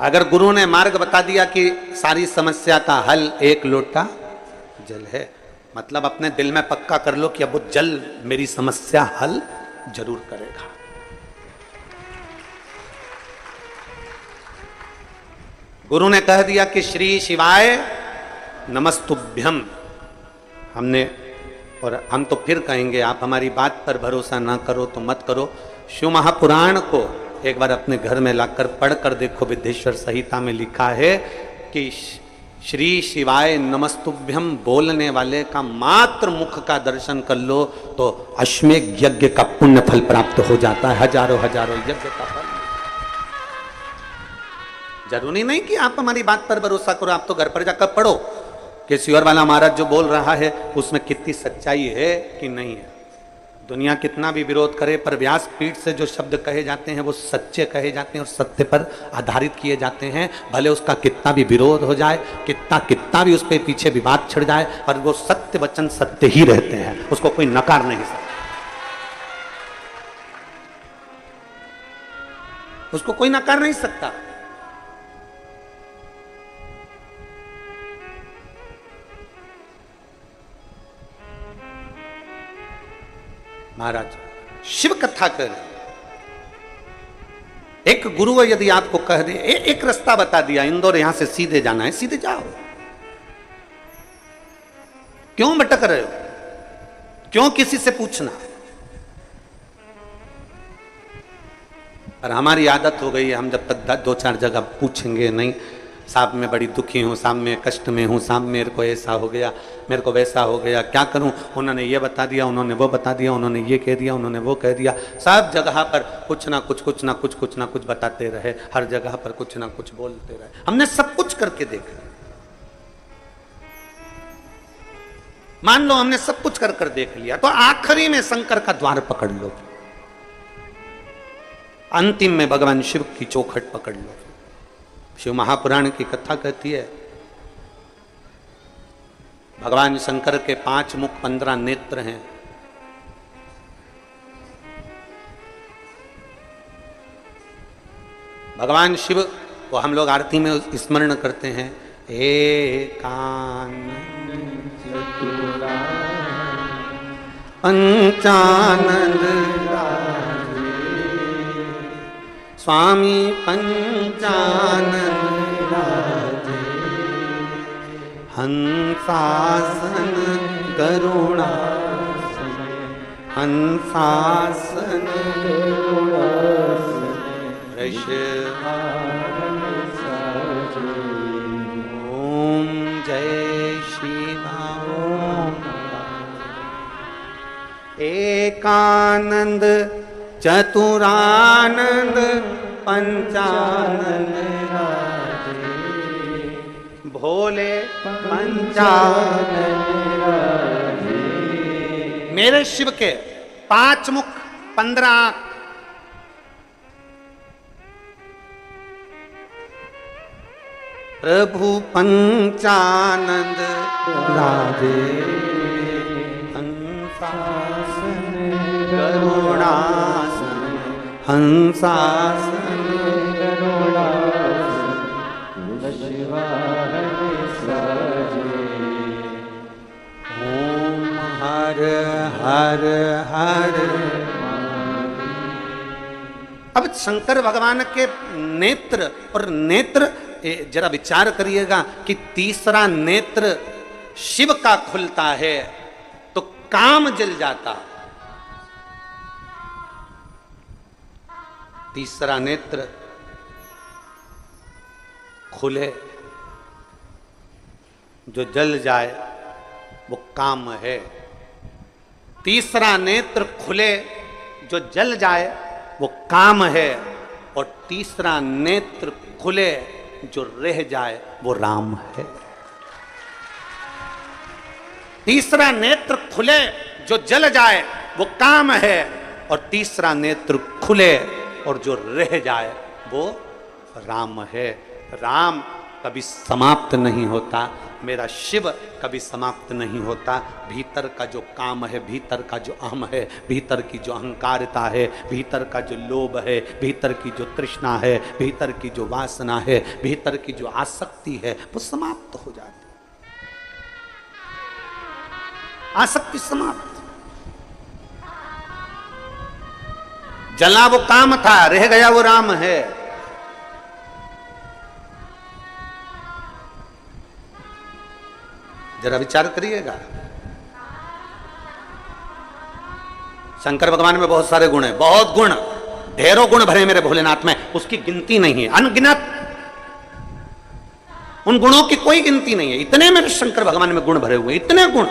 अगर गुरु ने मार्ग बता दिया कि सारी समस्या का हल एक लोटा जल है, मतलब अपने दिल में पक्का कर लो कि अब वो जल मेरी समस्या हल जरूर करेगा। गुरु ने कह दिया कि श्री शिवाय नमस्तुभ्यम, हमने, और हम तो फिर कहेंगे, आप हमारी बात पर भरोसा ना करो तो मत करो। शिव महापुराण को एक बार अपने घर में लाकर पढ़कर देखो। विद्येश्वर संहिता में लिखा है कि श्री शिवाय नमस्तुभ्यम बोलने वाले का मात्र मुख का दर्शन कर लो तो अश्वमेध यज्ञ का पुण्य फल प्राप्त हो जाता है, हजारों हजारों यज्ञ का फल। जरूरी नहीं कि आप हमारी बात पर भरोसा करो, आप तो घर पर जाकर पढ़ो कि सियोर वाला महाराज जो बोल रहा है उसमें कितनी सच्चाई है कि नहीं है। दुनिया कितना भी विरोध करे, पर व्यासपीठ से जो शब्द कहे जाते हैं वो सच्चे कहे जाते हैं और सत्य पर आधारित किए जाते हैं। भले उसका कितना भी विरोध हो जाए, कितना भी उस पर पीछे विवाद छिड़ जाए, पर वो सत्य वचन सत्य ही रहते हैं, उसको कोई नकार नहीं सकता, उसको कोई नकार नहीं सकता। महाराज शिव कथा कर, एक गुरु यदि आपको कह दे, एक रास्ता बता दिया, इंदौर यहां से सीधे जाना है, सीधे जाओ, क्यों भटक रहे हो, क्यों किसी से पूछना। पर हमारी आदत हो गई है, हम जब तक दो चार जगह पूछेंगे नहीं, साहब मैं बड़ी दुखी हूँ, साहब मैं कष्ट में हूँ, साहब मेरे को ऐसा हो गया, मेरे को वैसा हो गया, क्या करूँ, उन्होंने ये बता दिया, उन्होंने वो बता दिया, उन्होंने ये कह दिया, उन्होंने वो कह दिया। सब जगह पर कुछ ना कुछ बताते रहे, हर जगह पर कुछ ना कुछ बोलते रहे। हमने सब कुछ करके देखा, मान लो हमने सब कुछ कर देख लिया, तो आखिरी में शंकर का द्वार पकड़ लो, अंतिम में भगवान शिव की चौखट पकड़ लो। शिव महापुराण की कथा कहती है भगवान शंकर के 5 मुख 15 नेत्र हैं। भगवान शिव को हम लोग आरती में स्मरण करते हैं, एकानन पंचानंद स्वामी पंचानन राजे, हंसासन करुणासन, हंसासन करुणासन, ऋषभावन साजे। ओम जय शिवा ओम। एकानंद चतुरानंद पंचानन राजे, भोले पंचानन राजे। मेरे शिव के 5 मुख 15 आंख, प्रभु पंचानंद राजे, हंसासन करुणासन, हंसासन करुणासन, शिवाहन साजे। ओम हर हर हर। अब शंकर भगवान के नेत्र, और नेत्र जरा विचार करिएगा कि तीसरा नेत्र शिव का खुलता है तो काम जल जाता। तीसरा नेत्र खुले जो जल जाए वो काम है। तीसरा नेत्र खुले जो जल जाए वो काम है, और तीसरा नेत्र खुले जो रह जाए वो राम है। तीसरा नेत्र खुले जो जल जाए वो काम है, और तीसरा नेत्र खुले और जो रह जाए वो राम है। राम कभी समाप्त नहीं होता, मेरा शिव कभी समाप्त नहीं होता। भीतर का जो काम है, भीतर का जो अहम है, भीतर की जो अहंकारता है, भीतर का जो लोभ है, भीतर की जो तृष्णा है, भीतर की जो वासना है, भीतर की जो आसक्ति है, वो समाप्त हो जाती। आसक्ति समाप्त। जला वो काम था, रह गया वो राम है। जरा विचार करिएगा। शंकर भगवान में बहुत सारे गुण हैं, बहुत गुण, ढेरों गुण भरे मेरे भोलेनाथ में, उसकी गिनती नहीं है, अनगिनत। उन गुणों की कोई गिनती नहीं है। इतने मेरे शंकर भगवान में गुण भरे हुए, इतने गुण।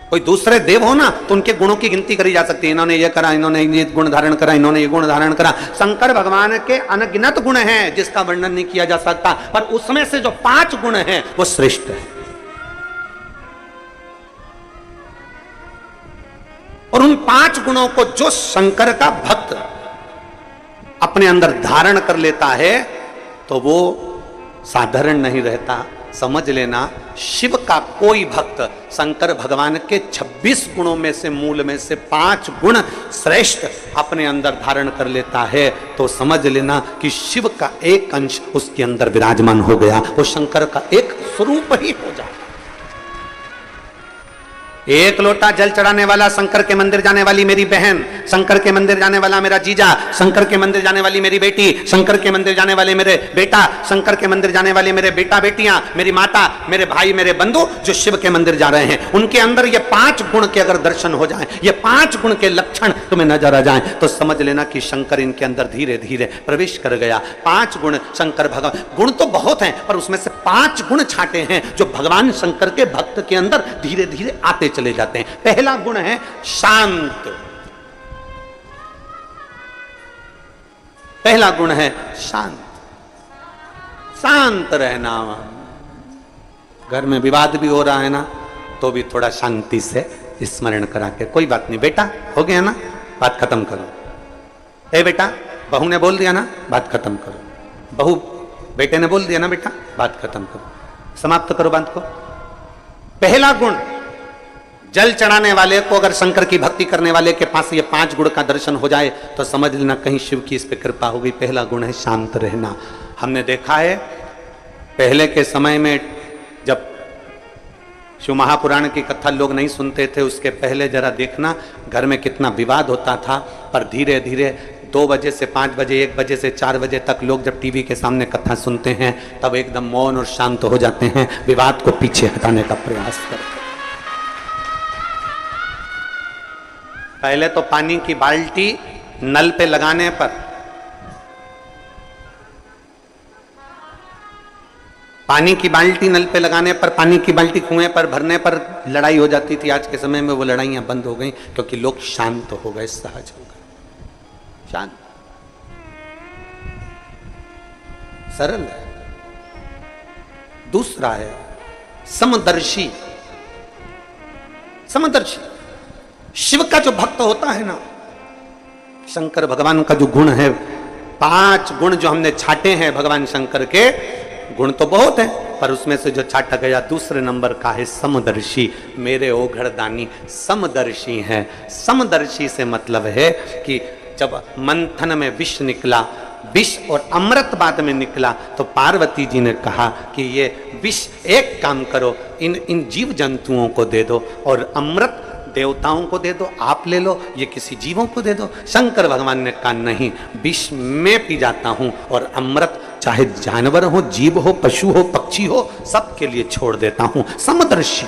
कोई दूसरे देव हो ना तो उनके गुणों की गिनती करी जा सकती है, इन्होंने ये करा, इन्होंने ये गुण धारण करा, इन्होंने ये गुण धारण करा। शंकर भगवान के अनगिनत गुण हैं जिसका वर्णन नहीं किया जा सकता, पर उसमें से जो 5 गुण हैं वो श्रेष्ठ है। और उन 5 गुणों को जो शंकर का भक्त अपने अंदर धारण कर लेता है तो वो साधारण नहीं रहता। समझ लेना, शिव का कोई भक्त शंकर भगवान के 26 गुणों में से, मूल में से 5 गुण श्रेष्ठ अपने अंदर धारण कर लेता है तो समझ लेना कि शिव का एक अंश उसके अंदर विराजमान हो गया, वो शंकर का एक स्वरूप ही हो जाए। एक लोटा जल चढ़ाने वाला शंकर के मंदिर जाने वाली मेरी बहन, शंकर के मंदिर जाने वाला मेरा जीजा, शंकर के मंदिर जाने वाली मेरी बेटी, शंकर के मंदिर जाने वाले मेरे बेटा, शंकर के मंदिर जाने वाले मेरे बेटा बेटियां, मेरी माता, मेरे भाई, मेरे बंधु जो शिव के मंदिर जा रहे हैं, उनके अंदर ये 5 गुण के अगर दर्शन हो जाए, ये 5 गुण के लक्षण तुम्हें नजर आ जाए तो समझ लेना कि शंकर इनके अंदर धीरे धीरे प्रवेश कर गया। 5 गुण शंकर भगवान, गुण तो बहुत हैं पर उसमें से 5 गुण छाटे हैं जो भगवान शंकर के भक्त के अंदर धीरे धीरे आते चले जाते हैं। पहला गुण है शांत। पहला गुण है शांत, शांत रहना। घर में विवाद भी हो रहा है ना तो भी थोड़ा शांति से स्मरण करा के, कोई बात नहीं बेटा, हो गया ना, बात खत्म करो। ए बेटा, बहू ने बोल दिया ना, बात खत्म करो। बहू बेटे ने बोल दिया ना बेटा, बात खत्म करो, समाप्त करो बात को। पहला गुण, जल चढ़ाने वाले को अगर शंकर की भक्ति करने वाले के पास ये 5 गुण का दर्शन हो जाए तो समझ लेना कहीं शिव की इस पे कृपा हो गई। पहला गुण है शांत रहना। हमने देखा है पहले के समय में जब शिव महापुराण की कथा लोग नहीं सुनते थे, उसके पहले जरा देखना घर में कितना विवाद होता था, पर धीरे धीरे 2 बजे से 5 बजे, 1 बजे से 4 बजे तक लोग जब टीवी के सामने कथा सुनते हैं तब एकदम मौन और शांत हो जाते हैं, विवाद को पीछे हटाने का प्रयास करते हैं। पहले तो पानी की बाल्टी नल पे लगाने पर, पानी की बाल्टी नल पे लगाने पर, पानी की बाल्टी कुएं पर भरने पर लड़ाई हो जाती थी। आज के समय में वो लड़ाइयां बंद हो गई क्योंकि लोग शांत हो गए, सहज हो गए, शांत, सरल है। दूसरा है समदर्शी। समदर्शी शिव का जो भक्त होता है ना, शंकर भगवान का जो गुण है, 5 गुण जो हमने छाटे हैं भगवान शंकर के, गुण तो बहुत है पर उसमें से जो छाटा गया दूसरे नंबर का है समदर्शी। मेरे ओघड़दानी समदर्शी हैं। समदर्शी से मतलब है कि जब मंथन में विष निकला, विष और अमृत बाद में निकला, तो पार्वती जी ने कहा कि ये विष एक काम करो, इन जीव जंतुओं को दे दो और अमृत देवताओं को दे दो, आप ले लो, ये किसी जीवों को दे दो। शंकर भगवान ने कहा नहीं, विष मैं पी जाता हूं और अमृत चाहे जानवर हो, जीव हो, पशु हो, पक्षी हो, सबके लिए छोड़ देता हूं। समदर्शी।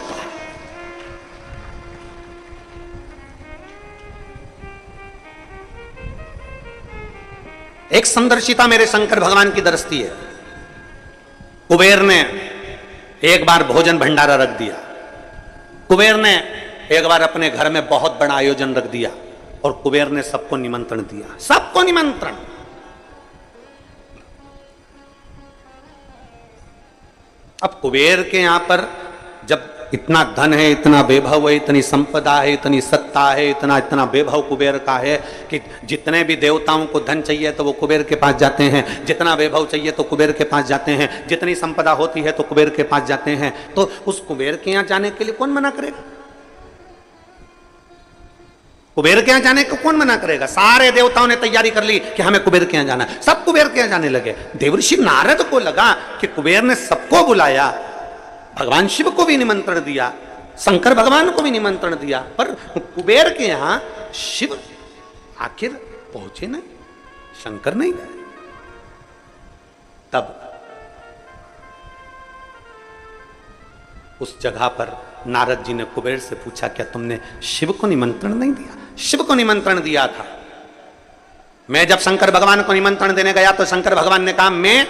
एक समदर्शिता मेरे शंकर भगवान की दृष्टि है। कुबेर ने एक बार भोजन भंडारा रख दिया, कुबेर ने एक बार अपने घर में बहुत बड़ा आयोजन रख दिया और कुबेर ने सबको निमंत्रण दिया, सबको निमंत्रण। अब कुबेर के यहां पर जब इतना धन है, इतना वैभव है, इतनी संपदा है, इतनी सत्ता है, इतना इतना वैभव कुबेर का है कि जितने भी देवताओं को धन चाहिए तो वो कुबेर के पास जाते हैं, जितना वैभव चाहिए तो कुबेर के पास जाते हैं, जितनी संपदा होती है तो कुबेर के पास जाते हैं। तो उस कुबेर के यहाँ जाने के लिए कौन मना करेगा? कुबेर के यहाँ जाने को कौन मना करेगा? सारे देवताओं ने तैयारी कर ली कि हमें कुबेर के यहाँ जाना है, सब कुबेर के यहाँ जाने लगे। देवर्षि नारद को लगा कि कुबेर ने सबको बुलाया, भगवान शिव को भी निमंत्रण दिया, शंकर भगवान को भी निमंत्रण दिया, पर कुबेर के यहां शिव आखिर पहुंचे नहीं, शंकर नहीं गए। तब उस जगह पर नारद जी ने कुबेर से पूछा, क्या तुमने शिव को निमंत्रण नहीं दिया? शिव को निमंत्रण दिया था। मैं जब शंकर भगवान को निमंत्रण देने गया तो शंकर भगवान ने कहा, मैं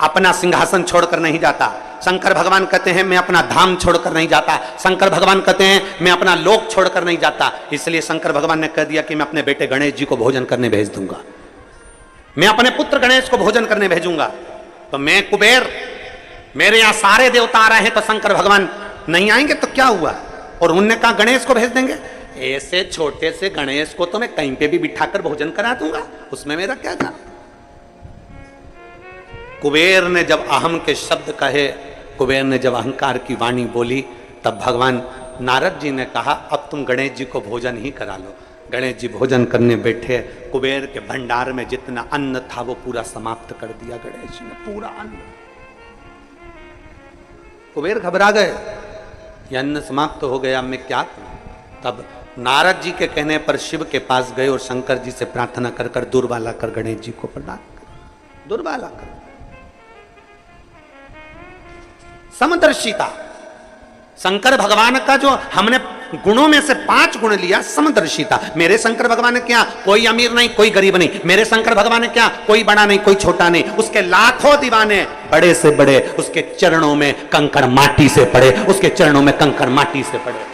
अपना सिंहासन छोड़कर नहीं जाता। शंकर भगवान कहते हैं मैं अपना धाम छोड़कर नहीं जाता। शंकर भगवान कहते हैं मैं अपना लोक छोड़कर नहीं जाता। इसलिए शंकर भगवान ने कह दिया कि मैं अपने बेटे गणेश जी को भोजन करने भेज दूंगा, मैं अपने पुत्र गणेश को भोजन करने भेजूंगा। तो मैं कुबेर, मेरे यहां सारे देवता आ रहे हैं तो शंकर भगवान नहीं आएंगे तो क्या हुआ? और उन्होंने कहा गणेश को भेज देंगे। ऐसे छोटे से गणेश को तो मैं कहीं पे भी बिठाकर भोजन करा दूंगा, उसमें मेरा क्या जाना। कुबेर ने जब अहम के शब्द कहे, कुबेर ने जब अहंकार की वाणी बोली, तब भगवान नारद जी ने कहा अब तुम गणेश जी को भोजन ही करा लो। गणेश जी भोजन करने बैठे, कुबेर के भंडार में जितना अन्न था वो पूरा समाप्त कर दिया गणेश जी ने, पूरा अन्न। कुबेर घबरा गए, ये अन्न समाप्त हो गया, मैं क्या करूं? तब नारद जी के कहने पर शिव के पास गए और शंकर जी से प्रार्थना कर कर दुर्वा लाकर गणेश जी को प्रदान कर, दुर्वा लाकर। समदर्शिता, शंकर भगवान का जो हमने गुणों में से 5 गुण लिया, समदर्शिता। मेरे शंकर भगवान ने क्या, कोई अमीर नहीं कोई गरीब नहीं। मेरे शंकर भगवान ने क्या, कोई बड़ा नहीं कोई छोटा नहीं। उसके लाखों दीवाने, बड़े से बड़े, उसके चरणों में कंकड़ माटी से पड़े, उसके चरणों में कंकड़ माटी से पड़े।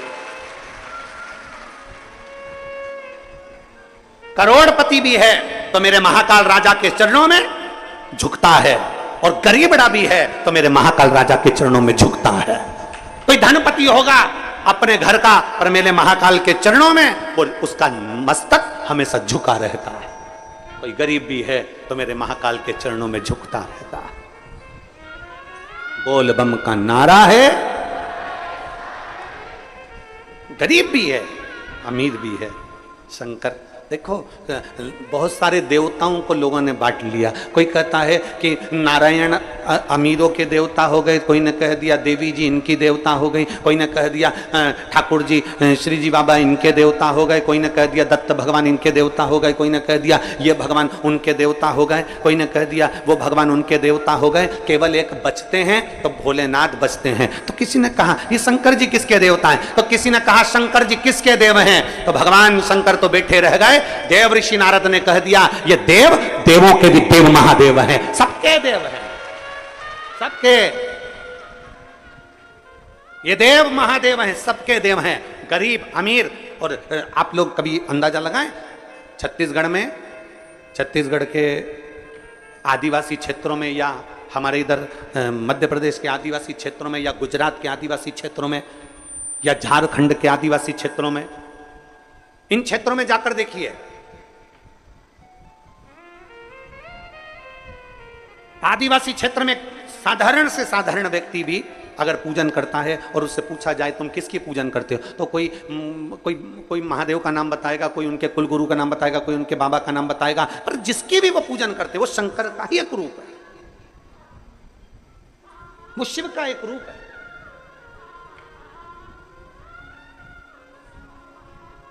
करोड़पति भी है तो मेरे महाकाल राजा के चरणों में झुकता है, और गरीबड़ा भी है तो मेरे महाकाल राजा के चरणों में झुकता है। कोई धनपति होगा अपने घर का, पर मेरे महाकाल के चरणों में वो उसका मस्तक हमेशा झुका रहता है। कोई गरीब भी है तो मेरे महाकाल के चरणों में झुकता रहता है। बोल बम का नारा है। गरीब भी है अमीर भी है। शंकर देखो, बहुत सारे देवताओं को लोगों ने बांट लिया। कोई कहता है कि नारायण अमीरों के देवता हो गए, कोई ने कह दिया देवी जी इनकी देवता हो गई, कोई ने कह दिया ठाकुर जी श्री जी बाबा इनके देवता हो गए, कोई ने कह दिया दत्त भगवान इनके देवता हो गए, कोई ने कह दिया ये भगवान उनके देवता हो गए, कोई ने कह दिया वो भगवान उनके देवता हो गए। केवल एक बचते हैं तो भोलेनाथ बचते हैं। तो किसी ने कहा ये शंकर जी किसके देवता हैं, तो किसी ने कहा शंकर जी किसके देव हैं, तो भगवान शंकर तो बैठे रह गए। देव ऋषि नारद ने कह दिया ये देव देवों के भी देव महादेव हैं, सबके देव हैं, सबके ये देव महादेव हैं, सबके देव हैं, गरीब अमीर। और आप लोग कभी अंदाजा लगाएं, छत्तीसगढ़ के आदिवासी क्षेत्रों में, या हमारे इधर मध्य प्रदेश के आदिवासी क्षेत्रों में, या गुजरात के आदिवासी क्षेत्रों में, या झारखंड के आदिवासी क्षेत्रों में, इन क्षेत्रों में जाकर देखिए, आदिवासी क्षेत्र में साधारण से साधारण व्यक्ति भी अगर पूजन करता है और उससे पूछा जाए तुम किसकी पूजन करते हो, तो कोई महादेव का नाम बताएगा, कोई उनके कुलगुरु का नाम बताएगा, कोई उनके बाबा का नाम बताएगा, पर जिसकी भी वो पूजन करते हैं वो शंकर का ही एक रूप है, वो शिव का एक रूप है।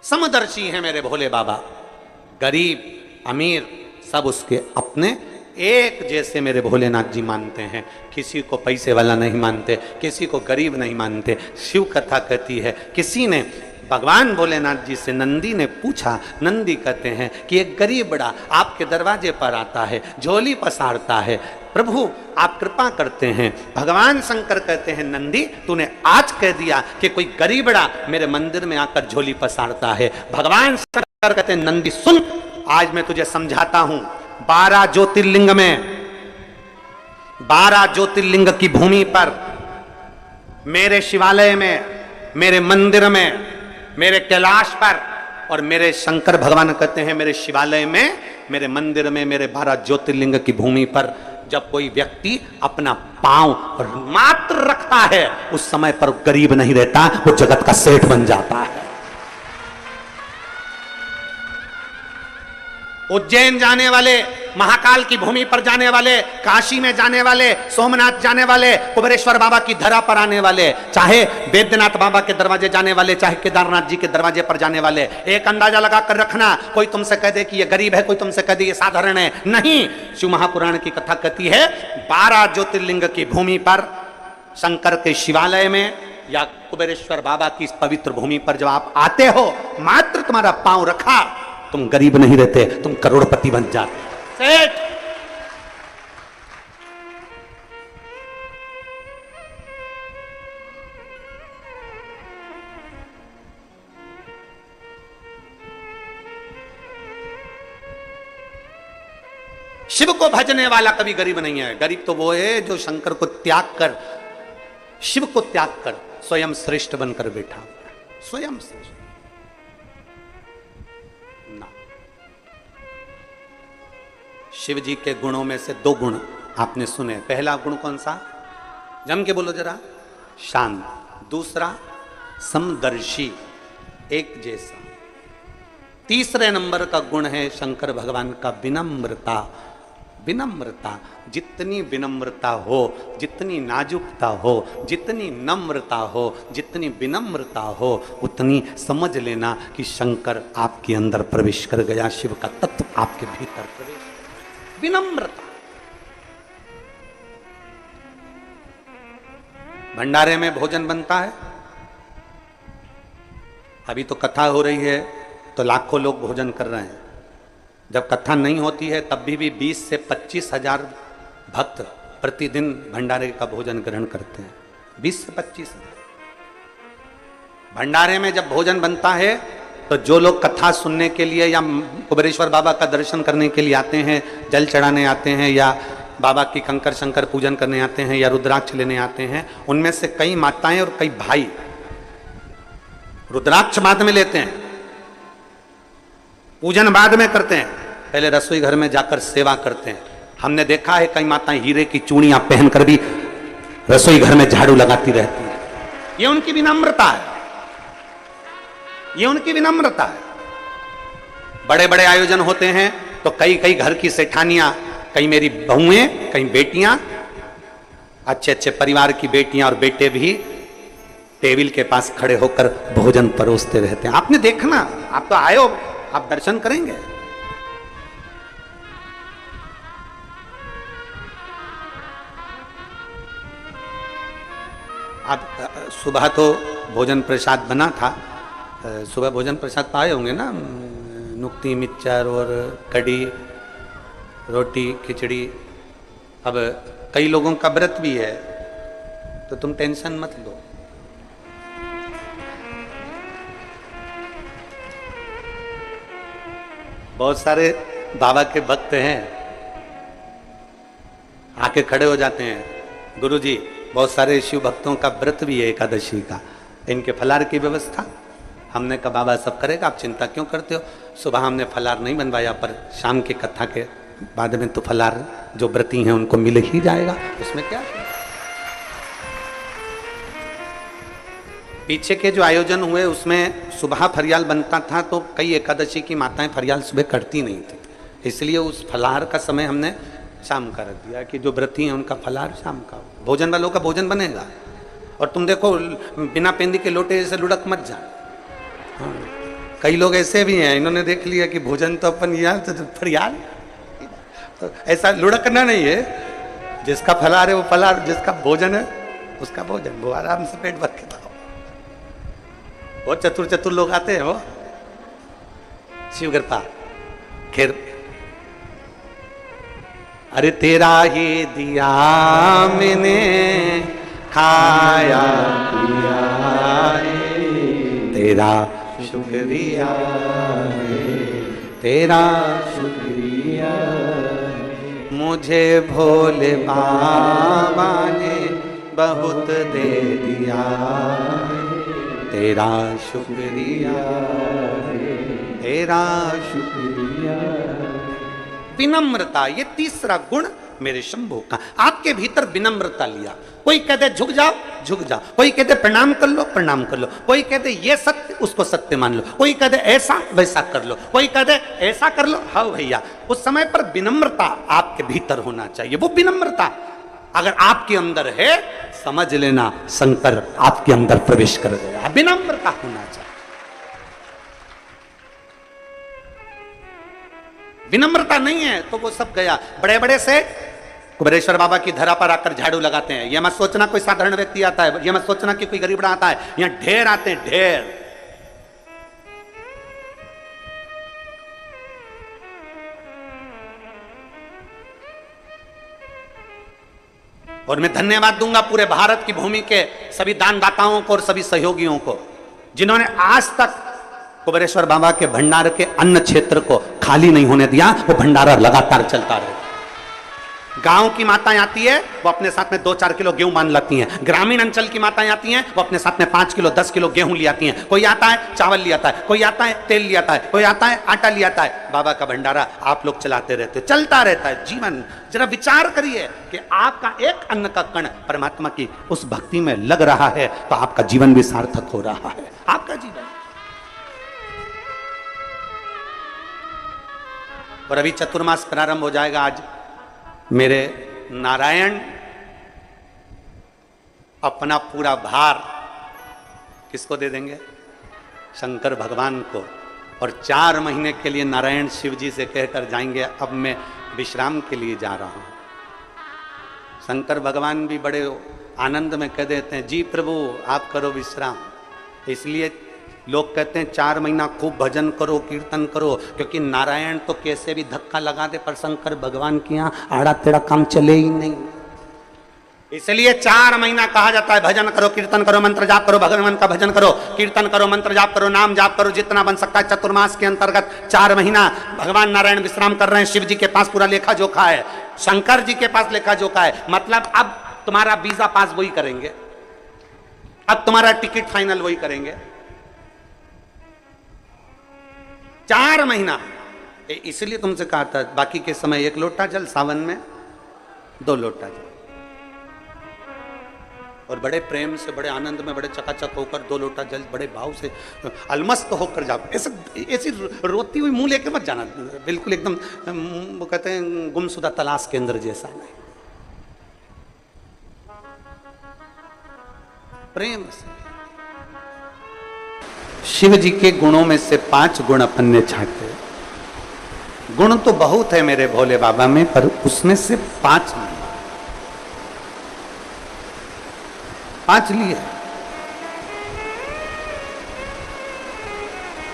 समदर्शी है मेरे भोले बाबा, गरीब अमीर सब उसके अपने एक जैसे मेरे भोलेनाथ जी मानते हैं। किसी को पैसे वाला नहीं मानते, किसी को गरीब नहीं मानते। शिव कथा कहती है, किसी ने भगवान भोलेनाथ जी से नंदी ने पूछा, नंदी कहते हैं कि एक गरीब बड़ा आपके दरवाजे पर आता है, झोली पसारता है, प्रभु आप कृपा करते हैं। भगवान शंकर कहते हैं नंदी तूने आज कह दिया कि कोई गरीबड़ा मेरे मंदिर में आकर झोली पसारता है। भगवान शंकर कहते हैं नंदी सुन, आज मैं तुझे समझाता हूं। 12 ज्योतिर्लिंग में, 12 ज्योतिर्लिंग की भूमि पर मेरे शिवालय में मेरे मंदिर में, मेरे कैलाश पर, और मेरे शंकर भगवान कहते हैं मेरे शिवालय में, मेरे मंदिर में, मेरे 12 ज्योतिर्लिंग की भूमि पर जब कोई व्यक्ति अपना पांव मात्र रखता है, उस समय पर गरीब नहीं रहता, वो जगत का सेठ बन जाता है। उज्जैन जाने वाले, महाकाल की भूमि पर जाने वाले, काशी में जाने वाले, सोमनाथ जाने वाले, कुबेरेश्वर बाबा की धरा पर आने वाले, चाहे वैद्यनाथ बाबा के दरवाजे जाने वाले, चाहे केदारनाथ जी के दरवाजे पर जाने वाले, एक अंदाजा लगा कर रखना, कोई तुमसे कह दे कि ये गरीब है, कोई तुमसे कह दे ये साधारण है, नहीं। शिव महापुराण की कथा कहती है 12 ज्योतिर्लिंग की भूमि पर, शंकर के शिवालय में या कुबेरेश्वर बाबा की इस पवित्र भूमि पर जब आप आते हो, मात्र तुम्हारा पांव रखा, तुम गरीब नहीं रहते, तुम करोड़पति बन जाते, सेठ। शिव को भजने वाला कभी गरीब नहीं है। गरीब तो वो है जो शंकर को त्याग कर, शिव को त्याग कर स्वयं श्रेष्ठ बनकर बैठा, स्वयं श्रेष्ठ ना। शिव जी के गुणों में से 2 गुण आपने सुने। पहला गुण कौन सा? जम के बोलो जरा। शांत। दूसरा समदर्शी, एक जैसा। तीसरे नंबर का गुण है शंकर भगवान का विनम्रता। विनम्रता, जितनी विनम्रता हो, जितनी नाजुकता हो, जितनी नम्रता हो, जितनी विनम्रता हो, उतनी समझ लेना कि शंकर आपके अंदर प्रवेश कर गया, शिव का तत्व आपके भीतर प्रवेश। विनम्रता। भंडारे में भोजन बनता है, अभी तो कथा हो रही है तो लाखों लोग भोजन कर रहे हैं। जब कथा नहीं होती है तब भी 20 से 25 हजार भक्त प्रतिदिन भंडारे का भोजन ग्रहण करते हैं। 20 से 25 हजार। भंडारे में जब भोजन बनता है तो जो लोग कथा सुनने के लिए या कुबेरेश्वर बाबा का दर्शन करने के लिए आते हैं, जल चढ़ाने आते हैं, या बाबा की कंकर शंकर पूजन करने आते हैं, या रुद्राक्ष लेने आते हैं, उनमें से कई माताएं और कई भाई रुद्राक्ष बाद में लेते हैं, पूजन बाद में करते हैं, पहले रसोई घर में जाकर सेवा करते हैं। हमने देखा है कई माताएं हीरे की चूड़ियां पहनकर भी रसोई घर में झाड़ू लगाती रहती हैं। ये उनकी विनम्रता है, ये उनकी विनम्रता है। बड़े बड़े आयोजन होते हैं तो कई कई घर की सेठानियां, कई मेरी बहुएं, कई बेटियां, अच्छे अच्छे परिवार की बेटियां और बेटे भी टेबल के पास खड़े होकर भोजन परोसते रहते हैं। आपने देखना, आप तो आए हो, आप दर्शन करेंगे। आप सुबह तो भोजन प्रसाद बना था, सुबह भोजन प्रसाद पाए होंगे ना, नुक्ती मिक्सचर और कड़ी, रोटी, खिचड़ी। अब कई लोगों का व्रत भी है तो तुम टेंशन मत लो। बहुत सारे बाबा के भक्त हैं, आके खड़े हो जाते हैं, गुरुजी बहुत सारे शिव भक्तों का व्रत भी है एकादशी का, इनके फलार की व्यवस्था। हमने कहा बाबा सब करेगा, आप चिंता क्यों करते हो। सुबह हमने फलार नहीं बनवाया, पर शाम की कथा के बाद में तो फलार जो व्रती हैं उनको मिल ही जाएगा, उसमें क्या। पीछे के जो आयोजन हुए उसमें सुबह फरियाल बनता था तो कई एकादशी की माताएं फरियाल सुबह करती नहीं थी, इसलिए उस फलाहार का समय हमने शाम का रख दिया कि जो व्रती हैं उनका फलाहार शाम का, भोजन वालों का भोजन बनेगा। और तुम देखो बिना पेंदी के लोटे जैसे लुढ़क मत जा। हाँ, कई लोग ऐसे भी हैं, इन्होंने देख लिया कि भोजन तो अपन यार तो फरियाल, तो ऐसा लुढ़कना नहीं है। जिसका फलाहार है वो फलाहार, जिसका भोजन है उसका भोजन, वो आराम से पेट भर के खाओ। बहुत चतुर चतुर लोग आते हैं, वो शिव कृपा। खैर, अरे तेरा ही दिया मैंने खाया पिया है, तेरा शुक्रिया है, तेरा शुक्रिया है, मुझे भोले बाबा ने बहुत दे दिया है, तेरा शुक्रिया, तेरा शुक्रिया। विनम्रता, ये तीसरा गुण मेरे शंभू का। आपके भीतर विनम्रता लिया। कोई कहते झुक जाओ, झुक जाओ। कोई कहते प्रणाम कर लो, प्रणाम कर लो। कोई कहते ये सत्य, उसको सत्य मान लो। कोई कहते ऐसा वैसा कर लो। कोई कहते ऐसा कर लो। हाँ भैया, उस समय पर विनम्रता आपके भीतर होना चाहिए। वो विनम्रता अगर आपके अंदर है, समझ लेना शंकर आपके अंदर प्रवेश कर गया। विनम्रता होना चाहिए। विनम्रता नहीं है तो वो सब गया। बड़े बड़े से कुबेरेश्वर बाबा की धरा पर आकर झाड़ू लगाते हैं। यह मत सोचना कोई साधारण व्यक्ति आता है, यह मत सोचना कि कोई गरीबड़ा आता है। यहां ढेर आते हैं, ढेर। और मैं धन्यवाद दूंगा पूरे भारत की भूमि के सभी दानदाताओं को और सभी सहयोगियों को, जिन्होंने आज तक कुबेरेश्वर बाबा के भंडार के अन्न क्षेत्र को खाली नहीं होने दिया। वो भंडारा लगातार चलता रहे। गांव की माताएं आती है, वो अपने साथ में 2-4 किलो गेहूं मान लाती हैं। ग्रामीण अंचल की माताएं आती हैं, वो अपने साथ में 5 किलो 10 किलो गेहूं ले आती हैं। कोई आता है चावल ले आता है, कोई आता है तेल ले आता है, कोई आता है आटा ले आता है। बाबा का भंडारा आप लोग चलाते रहते, चलता रहता है जीवन। जरा विचार करिए कि आपका एक अन्न का कण परमात्मा की उस भक्ति में लग रहा है तो आपका जीवन भी सार्थक हो रहा है। आपका जीवन। और अभी चतुर्मास प्रारंभ हो जाएगा। आज मेरे नारायण अपना पूरा भार किसको दे देंगे? शंकर भगवान को। और 4 महीने के लिए नारायण शिव जी से कहकर जाएंगे, अब मैं विश्राम के लिए जा रहा हूं। शंकर भगवान भी बड़े आनंद में कह देते हैं, जी प्रभु आप करो विश्राम। इसलिए लोग कहते हैं 4 महीना खूब भजन करो, कीर्तन करो, क्योंकि नारायण तो कैसे भी धक्का लगा दे, पर शंकर भगवान के यहाँ आड़ा तेड़ा काम चले ही नहीं। इसलिए 4 महीना कहा जाता है भजन करो, कीर्तन करो, मंत्र जाप करो, भगवान का भजन करो, कीर्तन करो, मंत्र जाप करो, नाम जाप करो, जितना बन सकता है। चतुर्मास के अंतर्गत 4 महीना भगवान नारायण विश्राम कर रहे हैं। शिव जी के पास पूरा लेखा जोखा है, शंकर जी के पास लेखा जोखा है। मतलब अब तुम्हारा वीजा पास वही करेंगे, अब तुम्हारा टिकट फाइनल वही करेंगे। 4 महीना। इसलिए तुमसे कहा था बाकी के समय 1 लोटा जल, सावन में 2 लोटा जल। और बड़े प्रेम से, बड़े आनंद में, बड़े चकाचक होकर 2 लोटा जल बड़े भाव से अलमस्त होकर जाओ। ऐसी रोती हुई मुंह लेके मत जाना, बिल्कुल एकदम वो कहते हैं गुमशुदा तलाश के अंदर जैसा नहीं। प्रेम से। शिव जी के गुणों में से 5 गुण अपन ने छाटे। गुण तो बहुत है मेरे भोले बाबा में, पर उसमें से 5 नहीं, 5 लिए।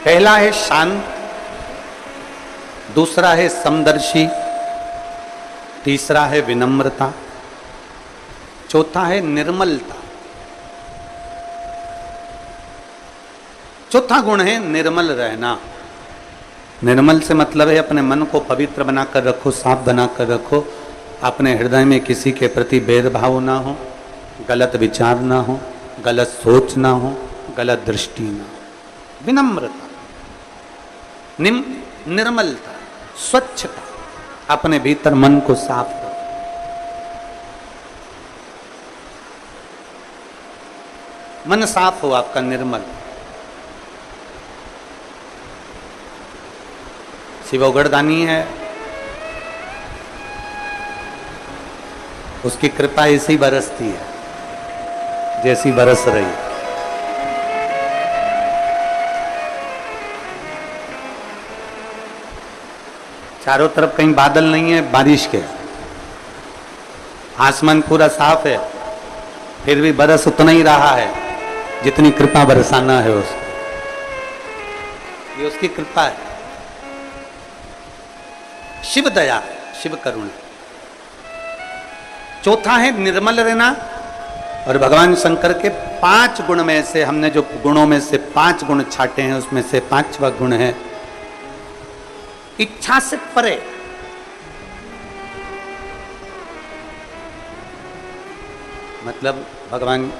पहला है शांत, दूसरा है समदर्शी, तीसरा है विनम्रता, चौथा है निर्मलता। चौथा गुण है निर्मल रहना। निर्मल से मतलब है अपने मन को पवित्र बनाकर रखो, साफ बनाकर रखो। अपने हृदय में किसी के प्रति भेदभाव ना हो, गलत विचार ना हो, गलत सोच ना हो, गलत दृष्टि ना हो। विनम्रता, निर्मलता, स्वच्छता, अपने भीतर मन को साफ करो। मन साफ हो आपका, निर्मल। शिव उगड़दानी है, उसकी कृपा ऐसी बरसती है जैसी बरस रही। चारों तरफ कहीं बादल नहीं है बारिश के, आसमान पूरा साफ है, फिर भी बरस उतना ही रहा है जितनी कृपा बरसाना है उसको। ये उसकी कृपा है। शिव दया, शिव करुणा। चौथा है निर्मल रहना। और भगवान शंकर के 5 गुण में से हमने जो गुणों में से 5 गुण छाटे हैं, उसमें से 5वां गुण है इच्छा से परे। मतलब भगवान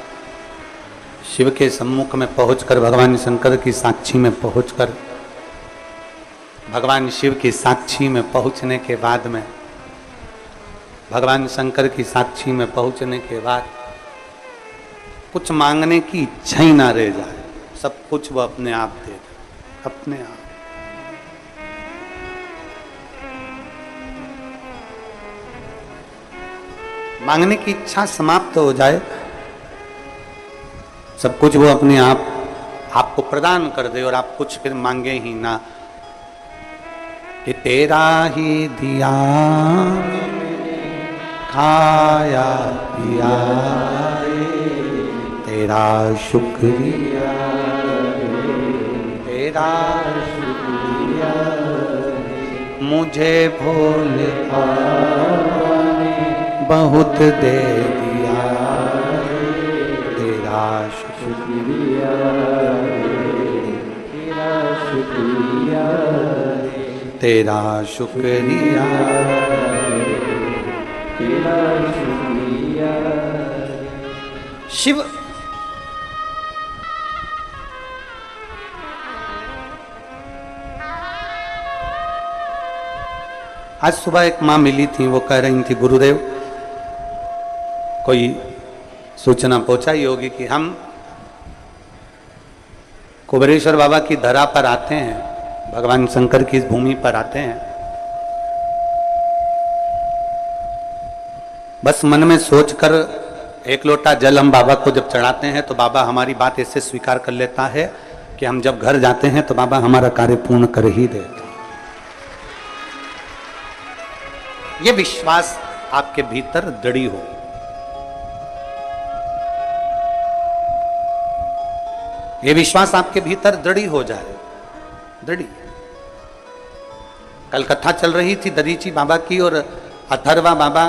शिव के सम्मुख में पहुंचकर, भगवान शंकर की साक्षी में पहुंचकर, भगवान शिव की साक्षी में पहुंचने के बाद में, भगवान शंकर की साक्षी में पहुंचने के बाद कुछ मांगने की इच्छा ही ना रह जाए, सब कुछ वो अपने आप दे दे, अपने आप। मांगने की इच्छा समाप्त हो जाए, सब कुछ वो अपने आप आपको प्रदान कर दे और आप कुछ फिर मांगे ही ना। कि तेरा ही दिया खाया पिया तेरा शुक्रिया, तेरा शुक्रिया मुझे भोले बहुत दे दिया, तेरा शुक्रिया, तेरा शुक्रिया, तेरा शुक्रिया, तेरा शुक्रिया। शिव आज सुबह एक माँ मिली थी, वो कह रही थी गुरुदेव कोई सूचना पहुंचाई होगी कि हम कुबेरेश्वर बाबा की धरा पर आते हैं, भगवान शंकर की इस भूमि पर आते हैं, बस मन में सोचकर एक लोटा जल हम बाबा को जब चढ़ाते हैं तो बाबा हमारी बात ऐसे स्वीकार कर लेता है कि हम जब घर जाते हैं तो बाबा हमारा कार्य पूर्ण कर ही देते। ये विश्वास आपके भीतर दृढ़ हो, ये विश्वास आपके भीतर दृढ़ हो जाए, दृढ़। कल कथा चल रही थी दधीची बाबा की, और अथर्वा बाबा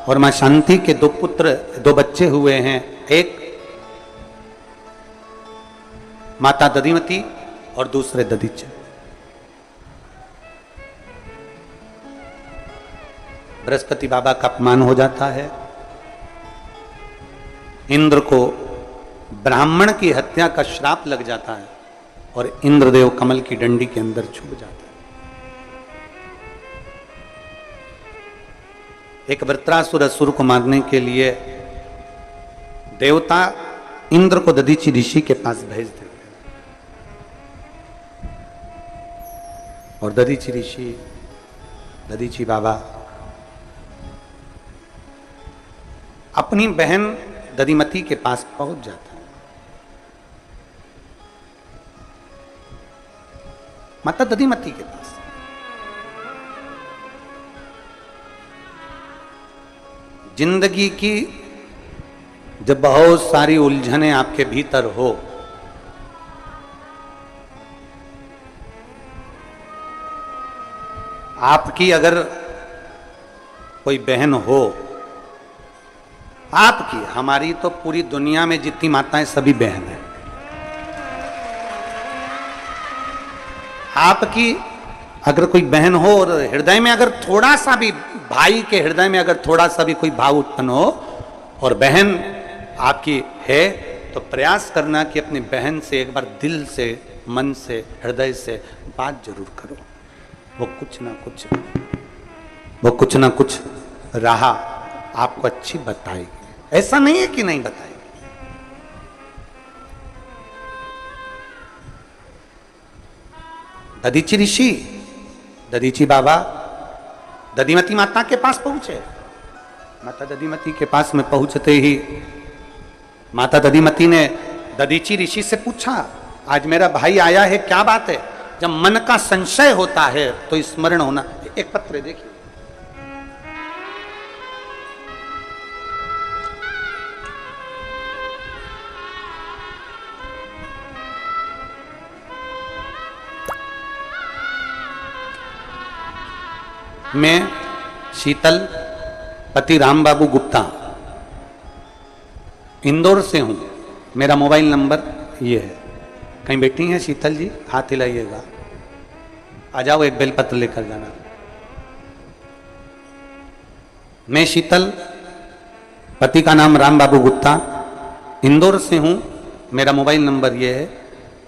और मां शांति के दो पुत्र, दो बच्चे हुए हैं, एक माता दधिमती और दूसरे दधीचे। बृहस्पति बाबा का अपमान हो जाता है, इंद्र को ब्राह्मण की हत्या का श्राप लग जाता है और इंद्रदेव कमल की डंडी के अंदर छुप जाता है। एक वृत्रासुर असुर को मारने के लिए देवता इंद्र को दधीची ऋषि के पास भेज देते और दधीची ऋषि, दधीची बाबा अपनी बहन दधिमती के पास पहुंच जाता है। माता दधिमती के पास जिंदगी की जब बहुत सारी उलझनें आपके भीतर हो, आपकी अगर कोई बहन हो, आपकी, हमारी तो पूरी दुनिया में जितनी माताएं सभी बहन हैं, आपकी अगर कोई बहन हो और हृदय में अगर थोड़ा सा भी, भाई के हृदय में अगर थोड़ा सा भी कोई भाव उत्पन्न हो और बहन आपकी है, तो प्रयास करना कि अपनी बहन से एक बार दिल से, मन से, हृदय से बात जरूर करो। वो कुछ ना कुछ राह आपको अच्छी बताएगी, ऐसा नहीं है कि नहीं बताएगी। दधीची ऋषि, दधीची बाबा दधिमती माता के पास पहुंचे। माता दधिमती के पास में पहुंचते ही माता दधिमती ने दधीची ऋषि से पूछा, आज मेरा भाई आया है, क्या बात है? जब मन का संशय होता है तो स्मरण होना। एक पत्र देखिए, मैं शीतल पति राम बाबू गुप्ता इंदौर से हूं, मेरा मोबाइल नंबर ये है। कहीं बैठी हैं शीतल जी? हाथ हिलाइएगा, आ जाओ, एक बेलपत्र लेकर जाना। मैं शीतल, पति का नाम राम बाबू गुप्ता, इंदौर से हूं। मेरा मोबाइल नंबर ये है।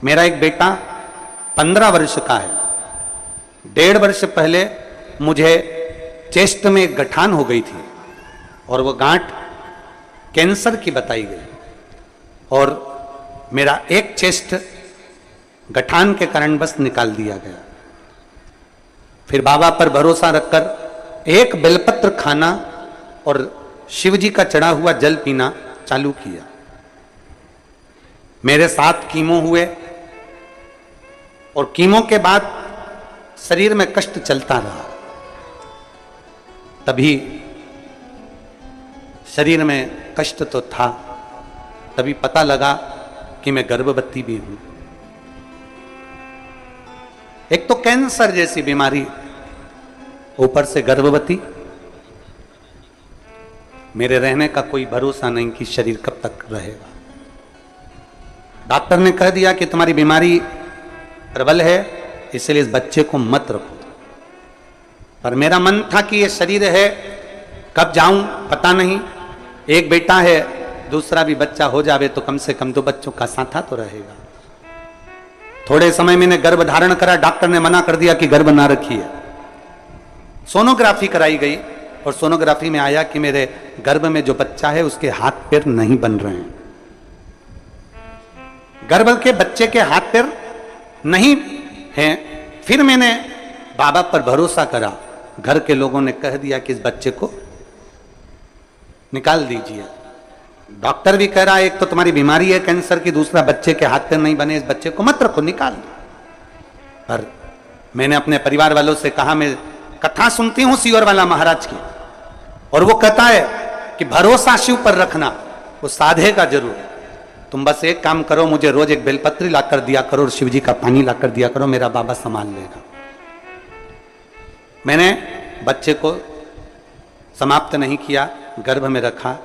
मेरा एक बेटा 15 वर्ष का है। 1.5 वर्ष पहले मुझे चेस्ट में एक गठान हो गई थी और वो गांठ कैंसर की बताई गई और मेरा एक चेस्ट गठान के कारण बस निकाल दिया गया। फिर बाबा पर भरोसा रखकर एक बेलपत्र खाना और शिव जी का चढ़ा हुआ जल पीना चालू किया। मेरे 7 कीमो हुए और कीमो के बाद शरीर में कष्ट चलता रहा। तभी शरीर में कष्ट तो था, तभी पता लगा कि मैं गर्भवती भी हूं। एक तो कैंसर जैसी बीमारी, ऊपर से गर्भवती। मेरे रहने का कोई भरोसा नहीं कि शरीर कब तक रहेगा। डॉक्टर ने कह दिया कि तुम्हारी बीमारी प्रबल है, इसलिए इस बच्चे को मत रखो। पर मेरा मन था कि ये शरीर है, कब जाऊं पता नहीं। एक बेटा है, दूसरा भी बच्चा हो जावे तो कम से कम 2 बच्चों का साथा तो रहेगा। थोड़े समय मैंने गर्भ धारण करा, डॉक्टर ने मना कर दिया कि गर्भ ना रखिए। सोनोग्राफी कराई गई और सोनोग्राफी में आया कि मेरे गर्भ में जो बच्चा है उसके हाथ पैर नहीं बन रहे हैं। गर्भ के बच्चे के हाथ पैर नहीं हैं। फिर मैंने बाबा पर भरोसा करा। घर के लोगों ने कह दिया कि इस बच्चे को निकाल दीजिए। डॉक्टर भी कह रहा है एक तो तुम्हारी बीमारी है कैंसर की, दूसरा बच्चे के हाथ पैर नहीं बने, इस बच्चे को मत रखो, निकाल दो। पर मैंने अपने परिवार वालों से कहा, मैं कथा सुनती हूं सियोर वाला महाराज की, और वो कहता है कि भरोसा शिव पर रखना, वो साधेगा जरूर। तुम बस एक काम करो, मुझे रोज एक बेलपत्री लाकर दिया करो और शिव जी का पानी लाकर दिया करो, मेरा बाबा संभाल लेगा। मैंने बच्चे को समाप्त नहीं किया, गर्भ में रखा।